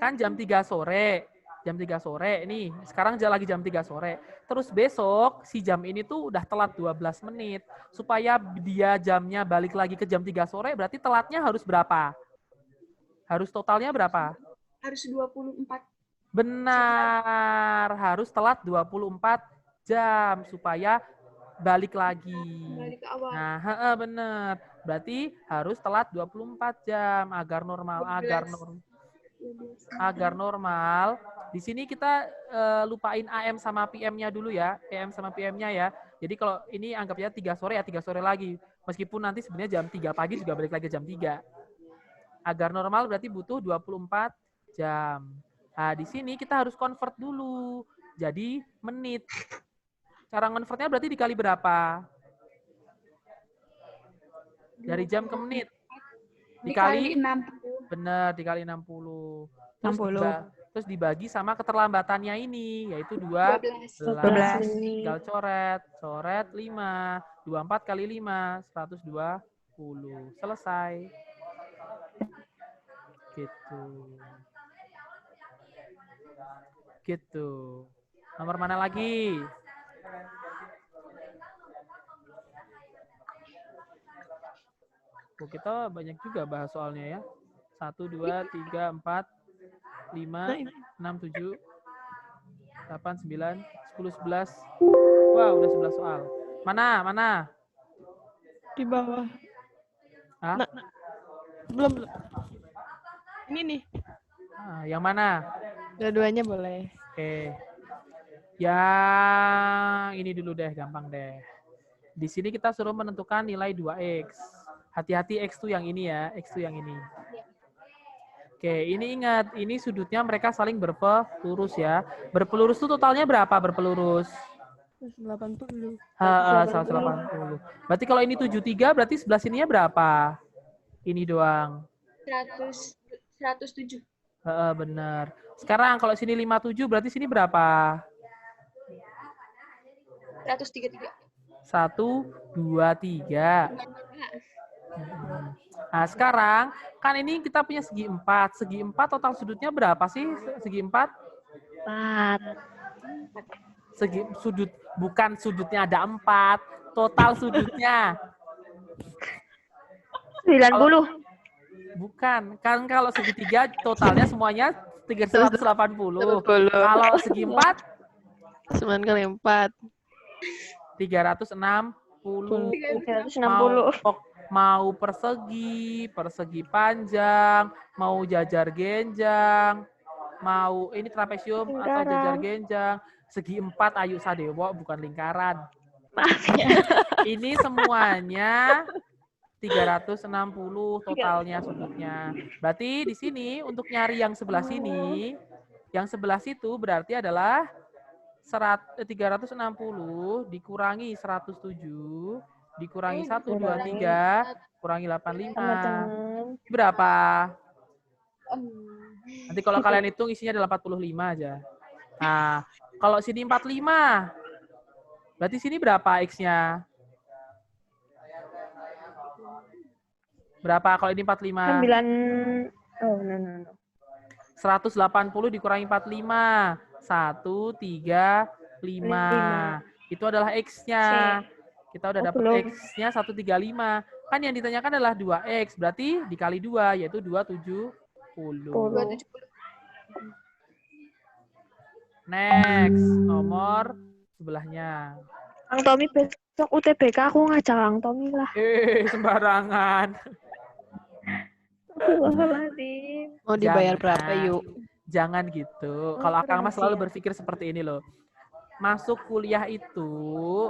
Kan jam 3 sore. Jam 3 sore nih. Sekarang lagi jam 3 sore. Terus besok si jam ini tuh udah telat 12 menit. Supaya dia jamnya balik lagi ke jam 3 sore berarti telatnya harus berapa? Harus totalnya berapa? Harus 24. Benar, harus telat 24 jam supaya balik lagi. Balik ke awal. Nah, benar. Berarti harus telat 24 jam agar normal, 12. agar normal. Di sini kita lupain AM sama PM-nya dulu ya, PM sama PM-nya ya. Jadi kalau ini anggapnya 3 sore ya 3 sore lagi. Meskipun nanti sebenarnya jam 3 pagi juga balik lagi jam 3. Agar normal berarti butuh 24 jam. Nah, di sini kita harus convert dulu. Jadi menit. Cara convertnya berarti dikali berapa? Dari jam ke menit. Dikali 60. Benar, dikali 60. Terus 60. Terus dibagi sama keterlambatannya ini, yaitu 12. Tinggal coret 5. 24 kali 5, 120. Selesai. Gitu. Nomor mana lagi? Oh, kita banyak juga bahas soalnya ya. 1, 2, 3, 4, 5, 6, 7, 8, 9, 10, 11. Wah, udah 11 soal. Mana? Di bawah. Hah? Belum. Ini nih. Yang mana? Dua-duanya boleh. Oke. Yang ini dulu deh, gampang deh. Di sini kita suruh menentukan nilai 2x. Hati-hati x tuh yang ini ya, x tuh yang ini. Oke, ini ingat, ini sudutnya mereka saling berpelurus ya. Berpelurus tuh totalnya berapa berpelurus? 180. 180. Berarti kalau ini 73, berarti sebelah sininya berapa? Ini doang. 107. Benar. Sekarang kalau sini 57, berarti sini berapa? 133. 1, 2, 3. Nah, sekarang kan ini kita punya segi 4. Segi 4 total sudutnya berapa sih? Segi 4? 4. Segi sudut, bukan sudutnya ada 4. Total sudutnya. 90. Bukan. Kan kalau segitiga totalnya semuanya 180. Kalau segi 4? 9 kali 4. 360. 360. Mau persegi panjang, mau jajar genjang, mau ini trapesium atau jajar genjang, segi 4 Ayu Sadewo bukan lingkaran. Maaf ya. Ini semuanya 360 totalnya sudutnya. Berarti di sini untuk nyari yang sebelah sini, yang sebelah situ berarti adalah 360 dikurangi 107 dikurangi 1, 2, 3 kurangi 85. Berapa? Nanti kalau kalian hitung isinya adalah 45 aja. Nah, kalau sini 45, berarti sini berapa X-nya? Berapa kalau ini 45? 9. Oh, no. 180 dikurangi 45. 1, 3, 5. Itu adalah X-nya. Kita udah dapat X-nya 135. Kan yang ditanyakan adalah 2X. Berarti dikali 2, yaitu 270. Next, nomor sebelahnya. Kang Tommy besok UTBK aku ngajak Kang Tommy lah. Sembarangan. Astagfirullahaladzim. Mau dibayar berapa, yuk? Jangan gitu. Kalau Akang Mas selalu berpikir seperti ini loh. Masuk kuliah itu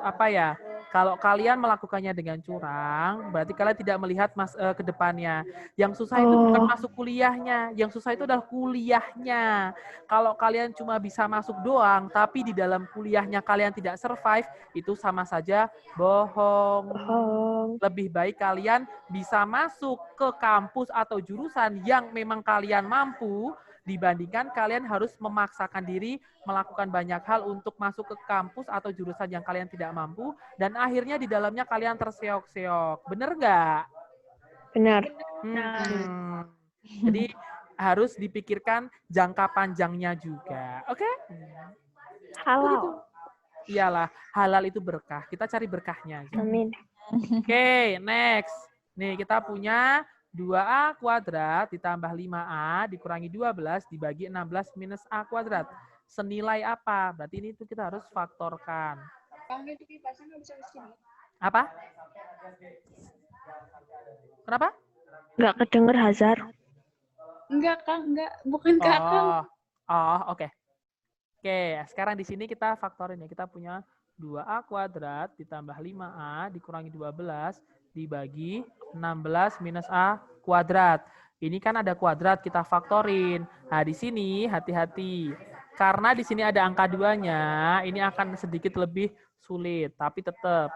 apa ya? Kalau kalian melakukannya dengan curang, berarti kalian tidak melihat ke depannya. Yang susah itu bukan masuk kuliahnya, yang susah itu adalah kuliahnya. Kalau kalian cuma bisa masuk doang, tapi di dalam kuliahnya kalian tidak survive, itu sama saja bohong. Lebih baik kalian bisa masuk ke kampus atau jurusan yang memang kalian mampu, dibandingkan kalian harus memaksakan diri melakukan banyak hal untuk masuk ke kampus atau jurusan yang kalian tidak mampu, dan akhirnya di dalamnya kalian terseok-seok. Bener nggak? Benar. Jadi harus dipikirkan jangka panjangnya juga. Oke? Halal. Iyalah, halal itu berkah. Kita cari berkahnya. Amin. Oke, next. Nih, kita punya 2A kuadrat ditambah 5A dikurangi 12 dibagi 16 minus A kuadrat. Senilai apa? Berarti ini tuh kita harus faktorkan. Apa? Kenapa? Nggak kedenger Hazar. Enggak, Kang. Enggak. Bukan Kang. Oke. Oke, sekarang di sini kita faktorin ya. Kita punya 2A kuadrat ditambah 5A dikurangi 12 dibagi 16 minus A kuadrat. Ini kan ada kuadrat, kita faktorin. Nah, di sini hati-hati. Karena di sini ada angka 2-nya, ini akan sedikit lebih sulit. Tapi tetap,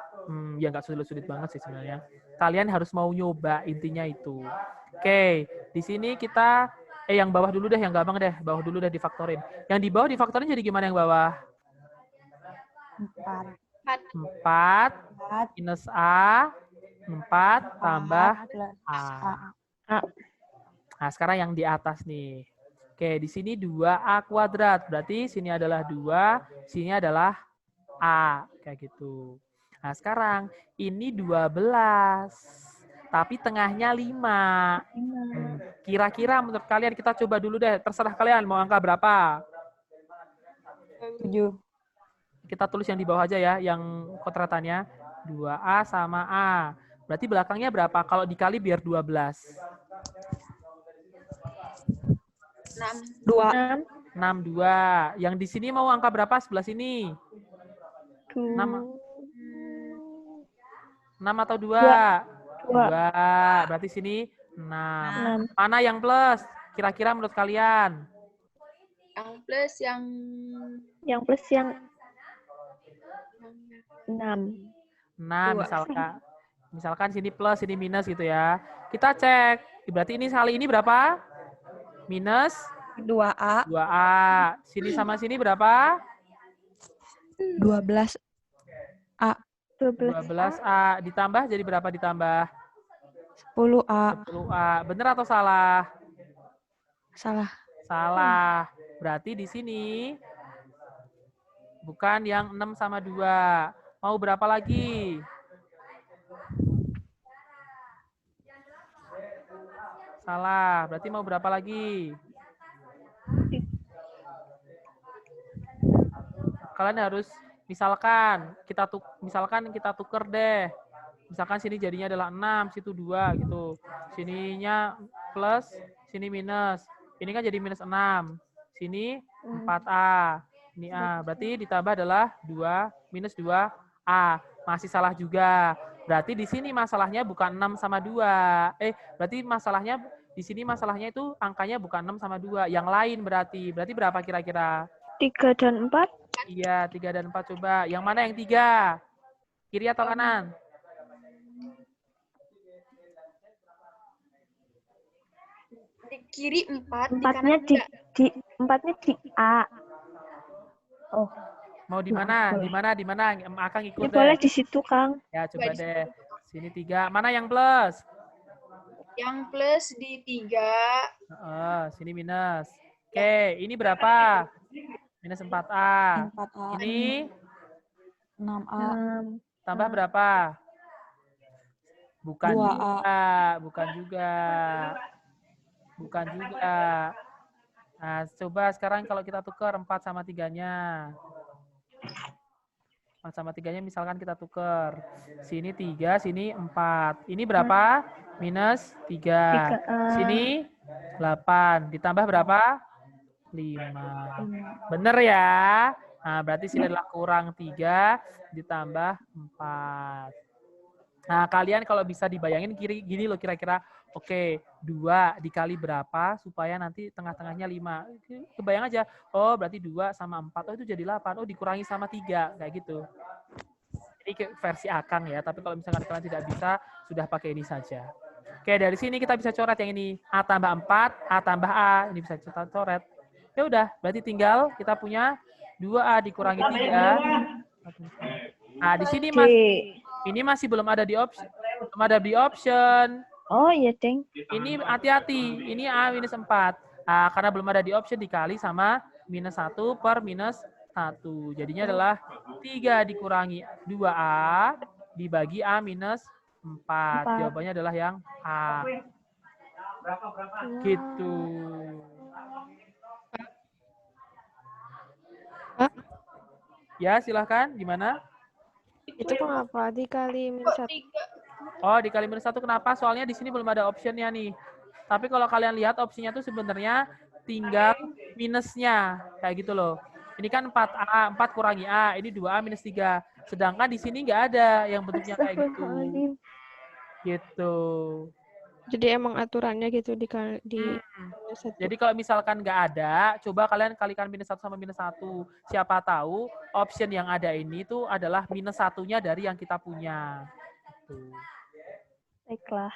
ya nggak sulit-sulit banget sih sebenarnya. Kalian harus mau nyoba, intinya itu. Oke, di sini kita, yang bawah dulu deh, yang gampang deh. Bawah dulu deh difaktorin. Yang di bawah difaktorin jadi gimana yang bawah? 4 minus A 4 tambah A. Nah, sekarang yang di atas nih. Oke, di sini 2A kuadrat. Berarti sini adalah 2, sini adalah A. Kayak gitu. Nah, sekarang ini 12. Tapi tengahnya 5. Kira-kira menurut kalian, kita coba dulu deh. Terserah kalian mau angka berapa. 7. Kita tulis yang di bawah aja ya, yang kodratannya. 2A sama A. Berarti belakangnya berapa? Kalau dikali biar 12. 2. 62. Yang di sini mau angka berapa sebelah sini? 6 atau 2? 2. Berarti sini 6. Mana yang plus? Kira-kira menurut kalian? Yang plus yang... Yang plus yang 6. 6 misalkan sini plus, sini minus gitu ya. Kita cek. Berarti ini kali ini berapa? Minus 2A. 2A. Sini sama sini berapa? 12. 12A. Ditambah jadi berapa ditambah? 10A. 10A. Bener atau salah? Salah. Salah. Berarti di sini bukan yang 6 sama 2. Mau berapa lagi? Salah. Berarti mau berapa lagi? Kalian harus misalkan kita tuker deh. Misalkan sini jadinya adalah 6, situ 2 gitu. Sininya plus, sini minus. Ini kan jadi minus 6. Sini 4A. Ini A. Berarti ditambah adalah 2 minus 2A. Masih salah juga. Berarti di sini masalahnya bukan 6 sama 2. Berarti masalahnya di sini masalahnya itu angkanya bukan 6 sama 2. Yang lain berarti. Berarti berapa kira-kira? 3 dan 4. Iya, 3 dan 4 coba. Yang mana yang 3? Kiri atau kanan? Di kiri 4, Empatnya di A. Oh. Mau di mana? Di mana? Di mana? Akang ikut Ya, deh. boleh di situ, Kang. Ya, coba deh. Sini 3. Mana yang plus? Yang plus di 3. Sini minus. Oke, ini berapa? Minus 4A. 4A. Ini 6A. tambah berapa? Bukan 2A. juga. Bukan juga. Bukan juga. Nah, coba sekarang kalau kita tukar 4 sama 3-nya. 4 sama 3-nya misalkan kita tukar. Sini 3, sini 4. Ini berapa? Minus 3. 3A. Sini 8. Ditambah berapa? 5. Bener ya? Nah, berarti sini adalah kurang 3 ditambah 4. Nah, kalian kalau bisa dibayangin gini loh kira-kira, oke, 2 dikali berapa supaya nanti tengah-tengahnya 5. Kebayang aja, oh berarti 2 sama 4, oh itu jadi 8, oh dikurangi sama 3, kayak gitu. Ini versi Akang ya, tapi kalau misalkan kalian tidak bisa, sudah pakai ini saja. Oke, dari sini kita bisa coret yang ini. A tambah 4, A tambah A, ini bisa kita coret. Ya udah, berarti tinggal kita punya 2A dikurangi 3. Nah, di sini ini masih belum ada di option. Belum ada di option. Oh iya, Deng. Ini hati-hati. Ini A minus 4. Nah, karena belum ada di option dikali sama minus 1 per minus 1. Jadinya adalah 3 dikurangi 2A dibagi A minus 4. Jawabannya adalah yang A. Gitu. Ya, silahkan. Gimana? Itu mengapa dikali minus 1? Oh, dikali minus 1 kenapa? Soalnya di sini belum ada optionnya nih. Tapi kalau kalian lihat opsinya tuh sebenarnya tinggal minusnya. Kayak gitu loh. Ini kan 4A, 4 kurangi A. Ini 2A minus 3. Sedangkan di sini nggak ada yang bentuknya kayak gitu. Gitu. Jadi emang aturannya gitu di minus 1. Jadi kalau misalkan nggak ada, coba kalian kalikan minus 1 sama minus 1. Siapa tahu option yang ada ini tuh adalah minus 1-nya dari yang kita punya. Gitu. Baiklah.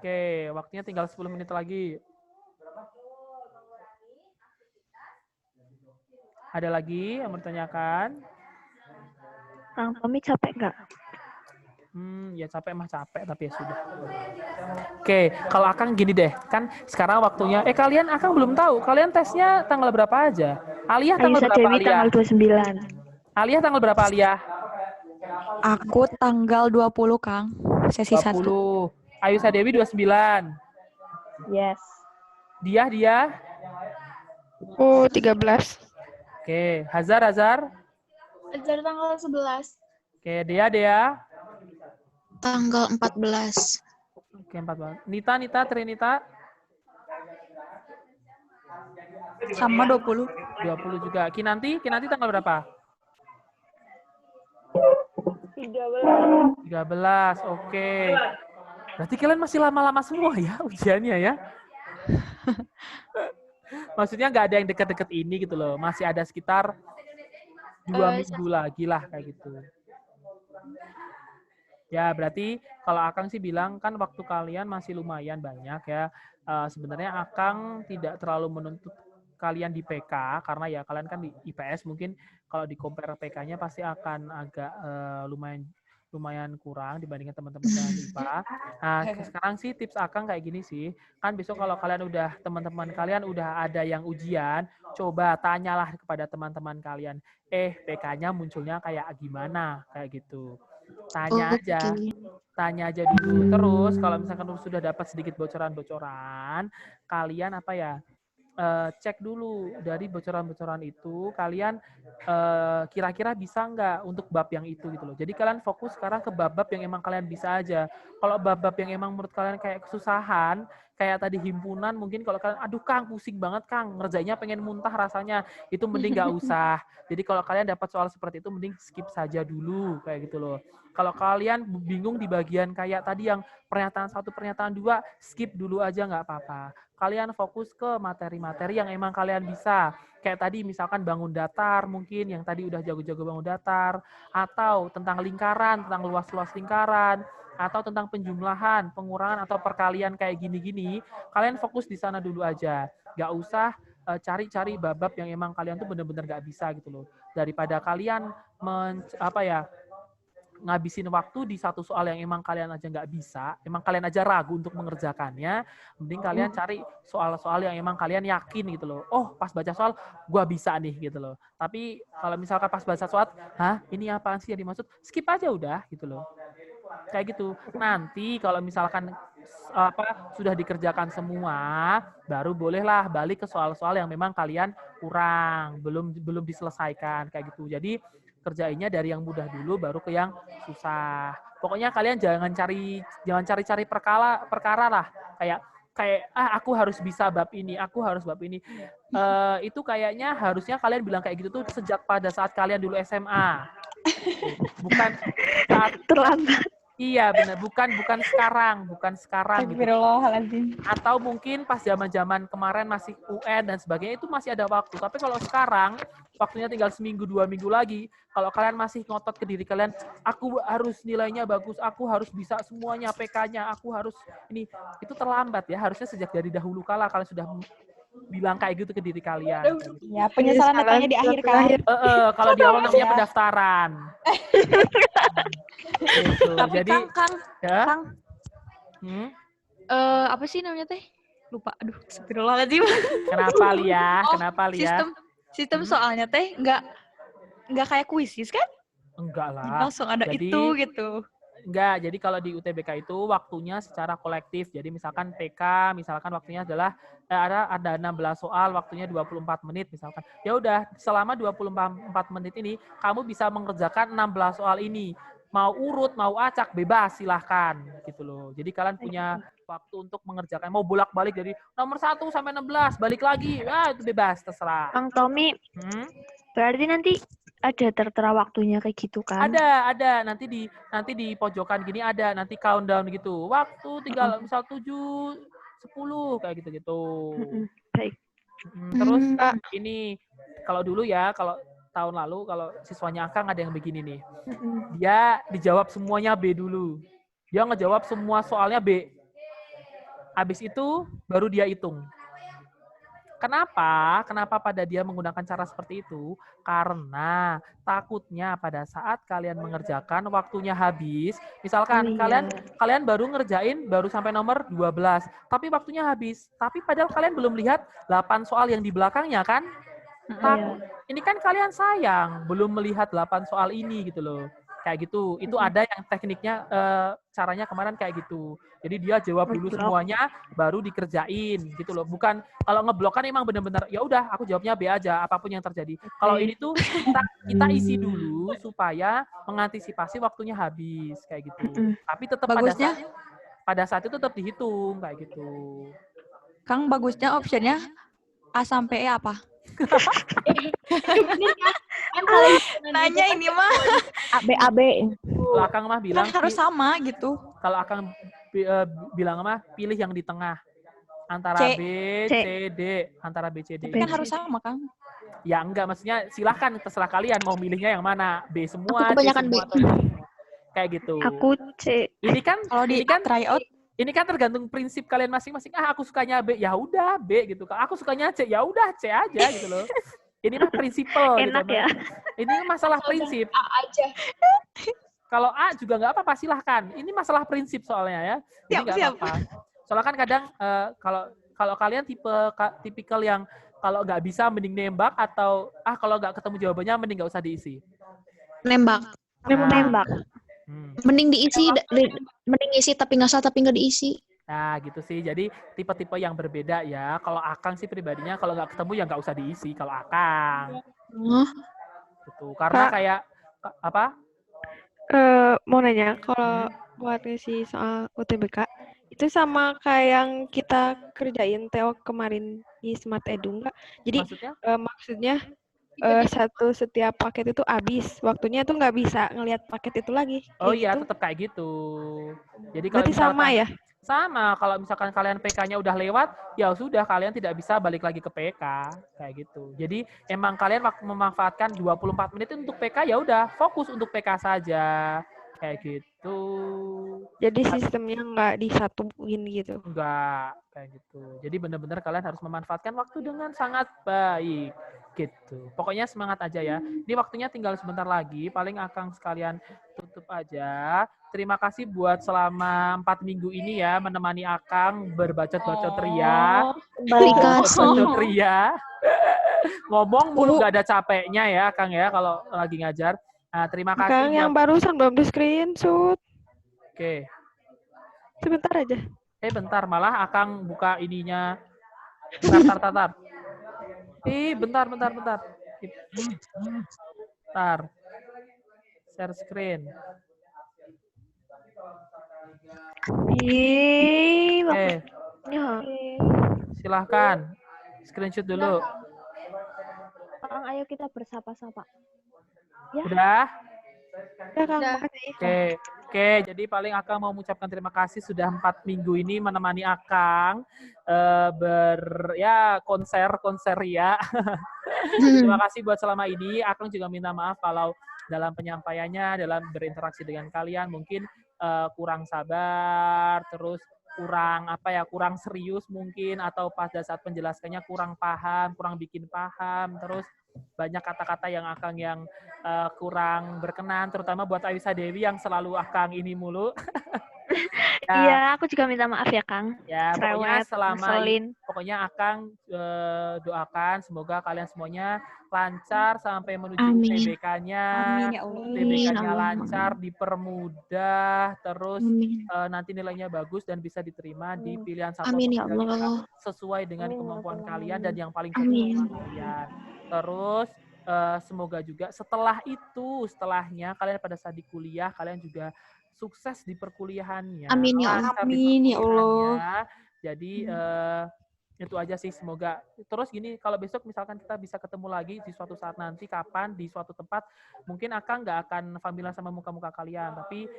Oke, waktunya tinggal 10 menit lagi. Ada lagi yang mau ditanyakan? Kang Tommy capek nggak? Ya capek mah capek, tapi ya sudah. Oke, kalau Akang gini deh, kan sekarang waktunya, kalian Akang belum tahu, kalian tesnya tanggal berapa aja? Aliyah tanggal Ayusa berapa Dewi Aliyah? tanggal 29. Aliyah tanggal berapa Aliyah? Aku tanggal 20, Kang. Sesi 1. 20. Ayusa Dewi 29. Yes. Dia? 13. Oke, Hazar? Ajar tanggal 11. Oke, Dea? Tanggal 14. Oke, 14. Nita, Trinita? Sama 20. 20 juga. Kinanti tanggal berapa? 13. Oke. Berarti kalian masih lama-lama semua ya ujiannya ya? Maksudnya nggak ada yang deket-deket ini gitu loh. Masih ada sekitar 2 minggu lagi lah kayak gitu. Ya, berarti kalau Akang sih bilang kan waktu kalian masih lumayan banyak ya. Sebenarnya Akang tidak terlalu menuntut kalian di PK karena ya kalian kan di IPS mungkin kalau di compare PK-nya pasti akan agak lumayan kurang dibandingkan teman-teman di IPA. Nah, sekarang sih tips Akang kayak gini sih. Kan besok kalau kalian teman-teman kalian udah ada yang ujian, coba tanyalah kepada teman-teman kalian, PK-nya munculnya kayak gimana kayak gitu. Tanya aja dulu. Terus kalau misalkan sudah dapat sedikit bocoran-bocoran, kalian cek dulu dari bocoran-bocoran itu kalian kira-kira bisa nggak untuk bab yang itu gitu loh. Jadi kalian fokus sekarang ke bab-bab yang emang kalian bisa aja. Kalau bab-bab yang emang menurut kalian kayak kesusahan, kayak tadi himpunan mungkin kalau kalian aduh Kang pusing banget Kang, ngerjainnya pengen muntah rasanya, itu mending nggak usah. Jadi kalau kalian dapat soal seperti itu mending skip saja dulu kayak gitu loh. Kalau kalian bingung di bagian kayak tadi yang pernyataan 1, pernyataan 2, skip dulu aja nggak apa-apa. Kalian fokus ke materi-materi yang emang kalian bisa. Kayak tadi misalkan bangun datar mungkin, yang tadi udah jago-jago bangun datar, atau tentang lingkaran, tentang luas-luas lingkaran, atau tentang penjumlahan, pengurangan, atau perkalian kayak gini-gini, kalian fokus di sana dulu aja. Nggak usah cari-cari bab-bab yang emang kalian tuh bener-bener nggak bisa gitu loh. Daripada kalian ngabisin waktu di satu soal yang emang kalian aja nggak bisa, emang kalian aja ragu untuk mengerjakannya, mending kalian cari soal-soal yang emang kalian yakin gitu loh. Oh, pas baca soal, gua bisa nih gitu loh. Tapi kalau misalkan pas baca soal, ini apaan sih yang dimaksud? Skip aja udah gitu loh. Kayak gitu. Nanti kalau misalkan sudah dikerjakan semua, baru bolehlah balik ke soal-soal yang memang kalian kurang, belum diselesaikan kayak gitu. Jadi kerjainnya dari yang mudah dulu baru ke yang susah. Pokoknya kalian jangan cari perkara lah. Kayak kayak aku harus bisa bab ini, aku harus bab ini. Itu kayaknya harusnya kalian bilang kayak gitu tuh sejak pada saat kalian dulu SMA. Bukan saat Terlambat. iya benar, bukan sekarang gitu. Astagfirullahaladzim. Atau mungkin pas zaman-zaman kemarin masih UN dan sebagainya itu masih ada waktu. Tapi kalau sekarang waktunya tinggal seminggu 2 minggu lagi. Kalau kalian masih ngotot ke diri kalian, aku harus nilainya bagus, aku harus bisa semuanya PK-nya, aku harus ini, itu terlambat ya. Harusnya sejak dari dahulu kala kalian sudah bilang kayak gitu ke diri kalian. Ya, penyesalan datangnya di akhir kan. Kalau di awal namanya pendaftaran. Gitu. Tapi Jadi Kang, ya. Kang, apa sih namanya teh? Lupa. Aduh, astagfirullahaladzim. Kenapa Lia? Oh, Kenapa Lia? Sistem soalnya teh nggak kayak kuisis kan? Enggak lah. Langsung ada Jadi, itu gitu. Enggak, jadi kalau di UTBK itu waktunya secara kolektif. Jadi misalkan PK, misalkan waktunya adalah ada 16 soal, waktunya 24 menit misalkan. Ya udah, selama 24 menit ini kamu bisa mengerjakan 16 soal ini. Mau urut, mau acak, bebas silahkan gitu loh. Jadi kalian punya waktu untuk mengerjakan. Mau bolak-balik dari nomor 1 sampai 16, balik lagi, itu bebas, terserah. Kang Tommy, berarti nanti ada tertera waktunya kayak gitu kan? Ada. Nanti di pojokan gini ada, nanti countdown gitu. Waktu tinggal misal 7, 10 kayak gitu-gitu. Baik. Terus ini kalau dulu ya, kalau tahun lalu kalau siswanya Akang ada yang begini nih. Dia dijawab semuanya B dulu. Dia ngejawab semua soalnya B. Habis itu baru dia hitung. Kenapa pada dia menggunakan cara seperti itu? Karena takutnya pada saat kalian mengerjakan waktunya habis, misalkan kalian baru ngerjain baru sampai nomor 12, tapi waktunya habis. Tapi padahal kalian belum lihat 8 soal yang di belakangnya kan? Ini kan kalian sayang belum melihat 8 soal ini gitu loh. Kayak gitu. Itu ada yang tekniknya caranya kemarin kayak gitu. Jadi dia jawab dulu semuanya baru dikerjain gitu loh. Bukan kalau ngeblok kan emang benar-benar ya udah aku jawabnya B aja apapun yang terjadi. Kalau ini tuh kita isi dulu supaya mengantisipasi waktunya habis kayak gitu. Tapi tetap pada saat itu tetap dihitung kayak gitu. Kang, bagusnya optionnya A sampai E apa? Nanya ini mah AB. Kalau Akang mah bilang kan harus sama gitu. Kalau Akang bilang mah pilih yang di tengah antara C. B, C, D, antara B, C, D. Kan harus sama, Kang. Ya enggak, maksudnya silahkan terserah kalian mau milihnya yang mana, B semua, Aku kebanyakan C semua, B. atau kayak gitu. Aku C. Ini kan Kalau di tryout ini kan tergantung prinsip kalian masing-masing. Aku sukanya B, ya udah B gitu. Aku sukanya C, ya udah C aja gitu loh. Ini mah prinsipal Enak gitu. ya. Ini masalah prinsip. A aja. Kalau A juga nggak apa-apa, silahkan. Ini masalah prinsip soalnya ya. Jadi nggak apa-apa. Soalnya kan kadang kalau kalian tipikal yang kalau nggak bisa mending nembak atau kalau nggak ketemu jawabannya mending nggak usah diisi. Nembak. Mending diisi, mending isi tapi nggak usah tapi nggak diisi. Nah gitu sih. Jadi tipe-tipe yang berbeda ya. Kalau Akang sih pribadinya kalau nggak ketemu ya nggak usah diisi. Kalau Akang. Gitu. Karena kayak apa? Mau nanya, kalau buat ngisi soal UTBK, itu sama kayak yang kita kerjain Teo kemarin di Smart Edu nggak? Jadi maksudnya setiap paket itu habis, waktunya tuh nggak bisa ngelihat paket itu lagi. Oh iya, gitu. tetap kayak gitu. Jadi kalau berarti sama ya? Sama, kalau misalkan kalian PK-nya udah lewat, ya sudah kalian tidak bisa balik lagi ke PK kayak gitu. Jadi emang kalian memanfaatkan 24 menit untuk PK, ya udah fokus untuk PK saja kayak gitu. Jadi sistemnya nggak disatuin gitu? Enggak, kayak gitu. Jadi benar-benar kalian harus memanfaatkan waktu dengan sangat baik gitu. Pokoknya semangat aja ya. Ini waktunya tinggal sebentar lagi, paling Akang sekalian tutup aja. Terima kasih buat selama 4 minggu ini ya menemani Akang berbacot-bacot ria. Berbacot ria. Ngomong mulu gak ada capeknya ya Akang ya kalau lagi ngajar. Nah, terima kasih. Kang, yang barusan belum di screenshot. Oke. Sebentar aja. Bentar, malah Akang buka ininya. Bentar. Bentar. Bentar. Share screen. Ya. Silahkan. Screenshot dulu. Kang, ayo kita bersapa-sapa. Ya. Udah? Udah, Kang. Udah. Makasih. Oke, jadi paling Akang mau mengucapkan terima kasih sudah 4 minggu ini menemani Akang konser ya. Terima kasih buat selama ini. Akang juga minta maaf kalau dalam penyampaiannya, dalam berinteraksi dengan kalian mungkin kurang sabar, terus kurang serius mungkin, atau pada saat penjelasannya kurang paham, kurang bikin paham, terus banyak kata-kata yang Akang yang kurang berkenan, terutama buat Aisyah Dewi yang selalu Akang ini mulu. Iya, aku juga minta maaf ya, Kang. Ya, pokoknya Cerewet, ngeselin. pokoknya Akang doakan semoga kalian semuanya lancar sampai menuju Amin. UTBK-nya. Amin ya Allah. UTBK-nya Amin. lancar, dipermudah, terus Amin. nanti nilainya bagus dan bisa diterima di pilihan satu Amin ya atau tiga Allah. sesuai dengan Amin ya kemampuan Allah. kalian dan yang paling cocok Amin. sama kalian. Terus semoga juga setelahnya kalian pada saat di kuliah kalian juga sukses di perkuliahannya. Amin ya Allah. lancar di Amin ya Allah. perkuliahannya. Jadi itu aja sih, semoga. Terus gini, kalau besok misalkan kita bisa ketemu lagi di suatu saat nanti, kapan, di suatu tempat, mungkin Akang nggak akan familiar sama muka-muka kalian, tapi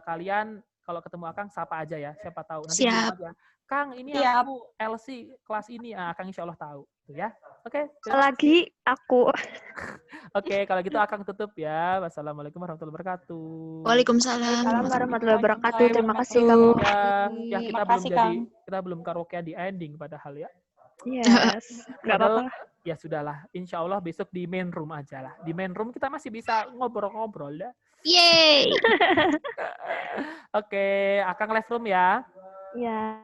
kalian kalau ketemu Akang sapa aja ya, siapa tahu. Nanti bilang Siap. aja, Kang, ini Siap. aku LC kelas ini, Akang insya Allah tahu. Tuh ya. Oke. Lagi aku. Oke, kalau gitu Akang tutup ya. Wassalamualaikum warahmatullahi wabarakatuh. Waalaikumsalam. Salam warahmatullahi wabarakatuh. Terima kasih, Kang. Ya, kita belum karaoke di ending padahal ya. Yes. Nggak apa-apa. Ya sudahlah, insya Allah besok di main room aja lah. Di main room kita masih bisa ngobrol-ngobrol ya. Yeay. Oke, Akang live room ya. Ya.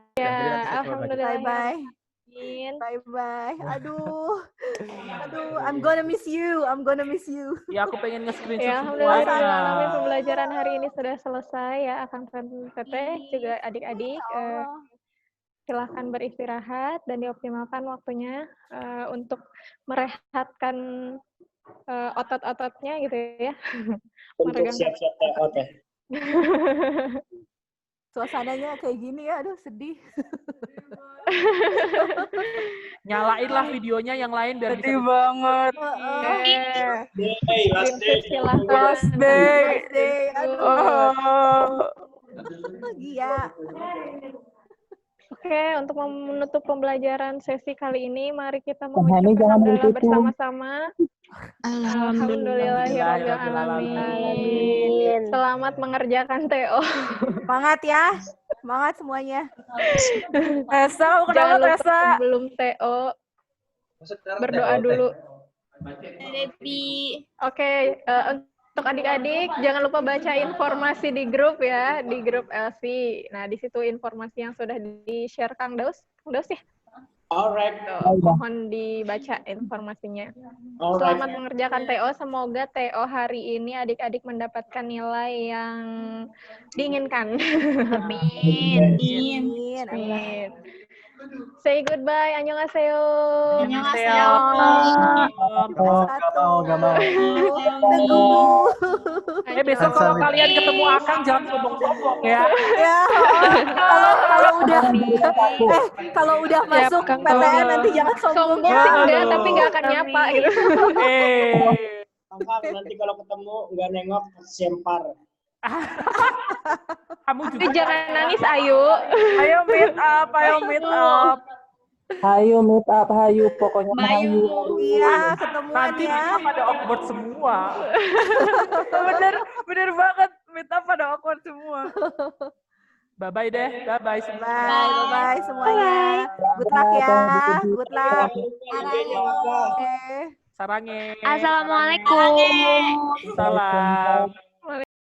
Alhamdulillah. Bye-bye. Amin. Bye-bye. Aduh, I'm gonna miss you. Ya, aku pengen nge-screenshot Ya, semuanya. alhamdulillah pembelajaran hari ini sudah selesai ya, Akang Teteh juga adik-adik. Silahkan beristirahat dan dioptimalkan waktunya untuk merehatkan otot-ototnya gitu ya. Untuk siap-siap TO teh. Suasananya kayak gini ya, aduh sedih. Nyalainlah videonya yang lain biar bisa. Sedih banget. Hey, last day. Silahkan. Last day. Aduh. Bahagia. Oke, untuk menutup pembelajaran sesi kali ini, mari kita mengucapkan hamdalah bersama-sama. Alhamdulillahirrahmanirrahim. Selamat mengerjakan TO. Semangat ya. Semangat semuanya. Tessa, kamu Jangan kenapa lupa Tessa? sebelum TO berdoa dulu. Oke, untuk adik-adik jangan lupa baca informasi di grup ya, di grup LC. Nah, di situ informasi yang sudah di-share Kang Daus ya. Alright. Mohon dibaca informasinya. Selamat mengerjakan TO. Semoga TO hari ini adik-adik mendapatkan nilai yang diinginkan. Amin. Amin. Say goodbye. Annyeonghaseyo. Gak mau. Besok kalau kalian ketemu Akang jangan sombong-sombong ya. Ya, kalau udah masuk PTN nanti jangan sombong Sombong ya. sih enggak, tapi nggak akan nyapa gitu. Nanti kalau ketemu nggak nengok sempar. Kamu Tapi juga jangan nangis, Ayu. Ayo meet up. Hayu, pokoknya hayu. Iya, ketemuan nanti ya. kita pada awkward semua. Bener banget, meet up pada awkward semua. Bye-bye deh. Bye-bye semua. Bye semuanya. Good luck ya. Good luck. Oke. Sarange. Assalamualaikum. Salam.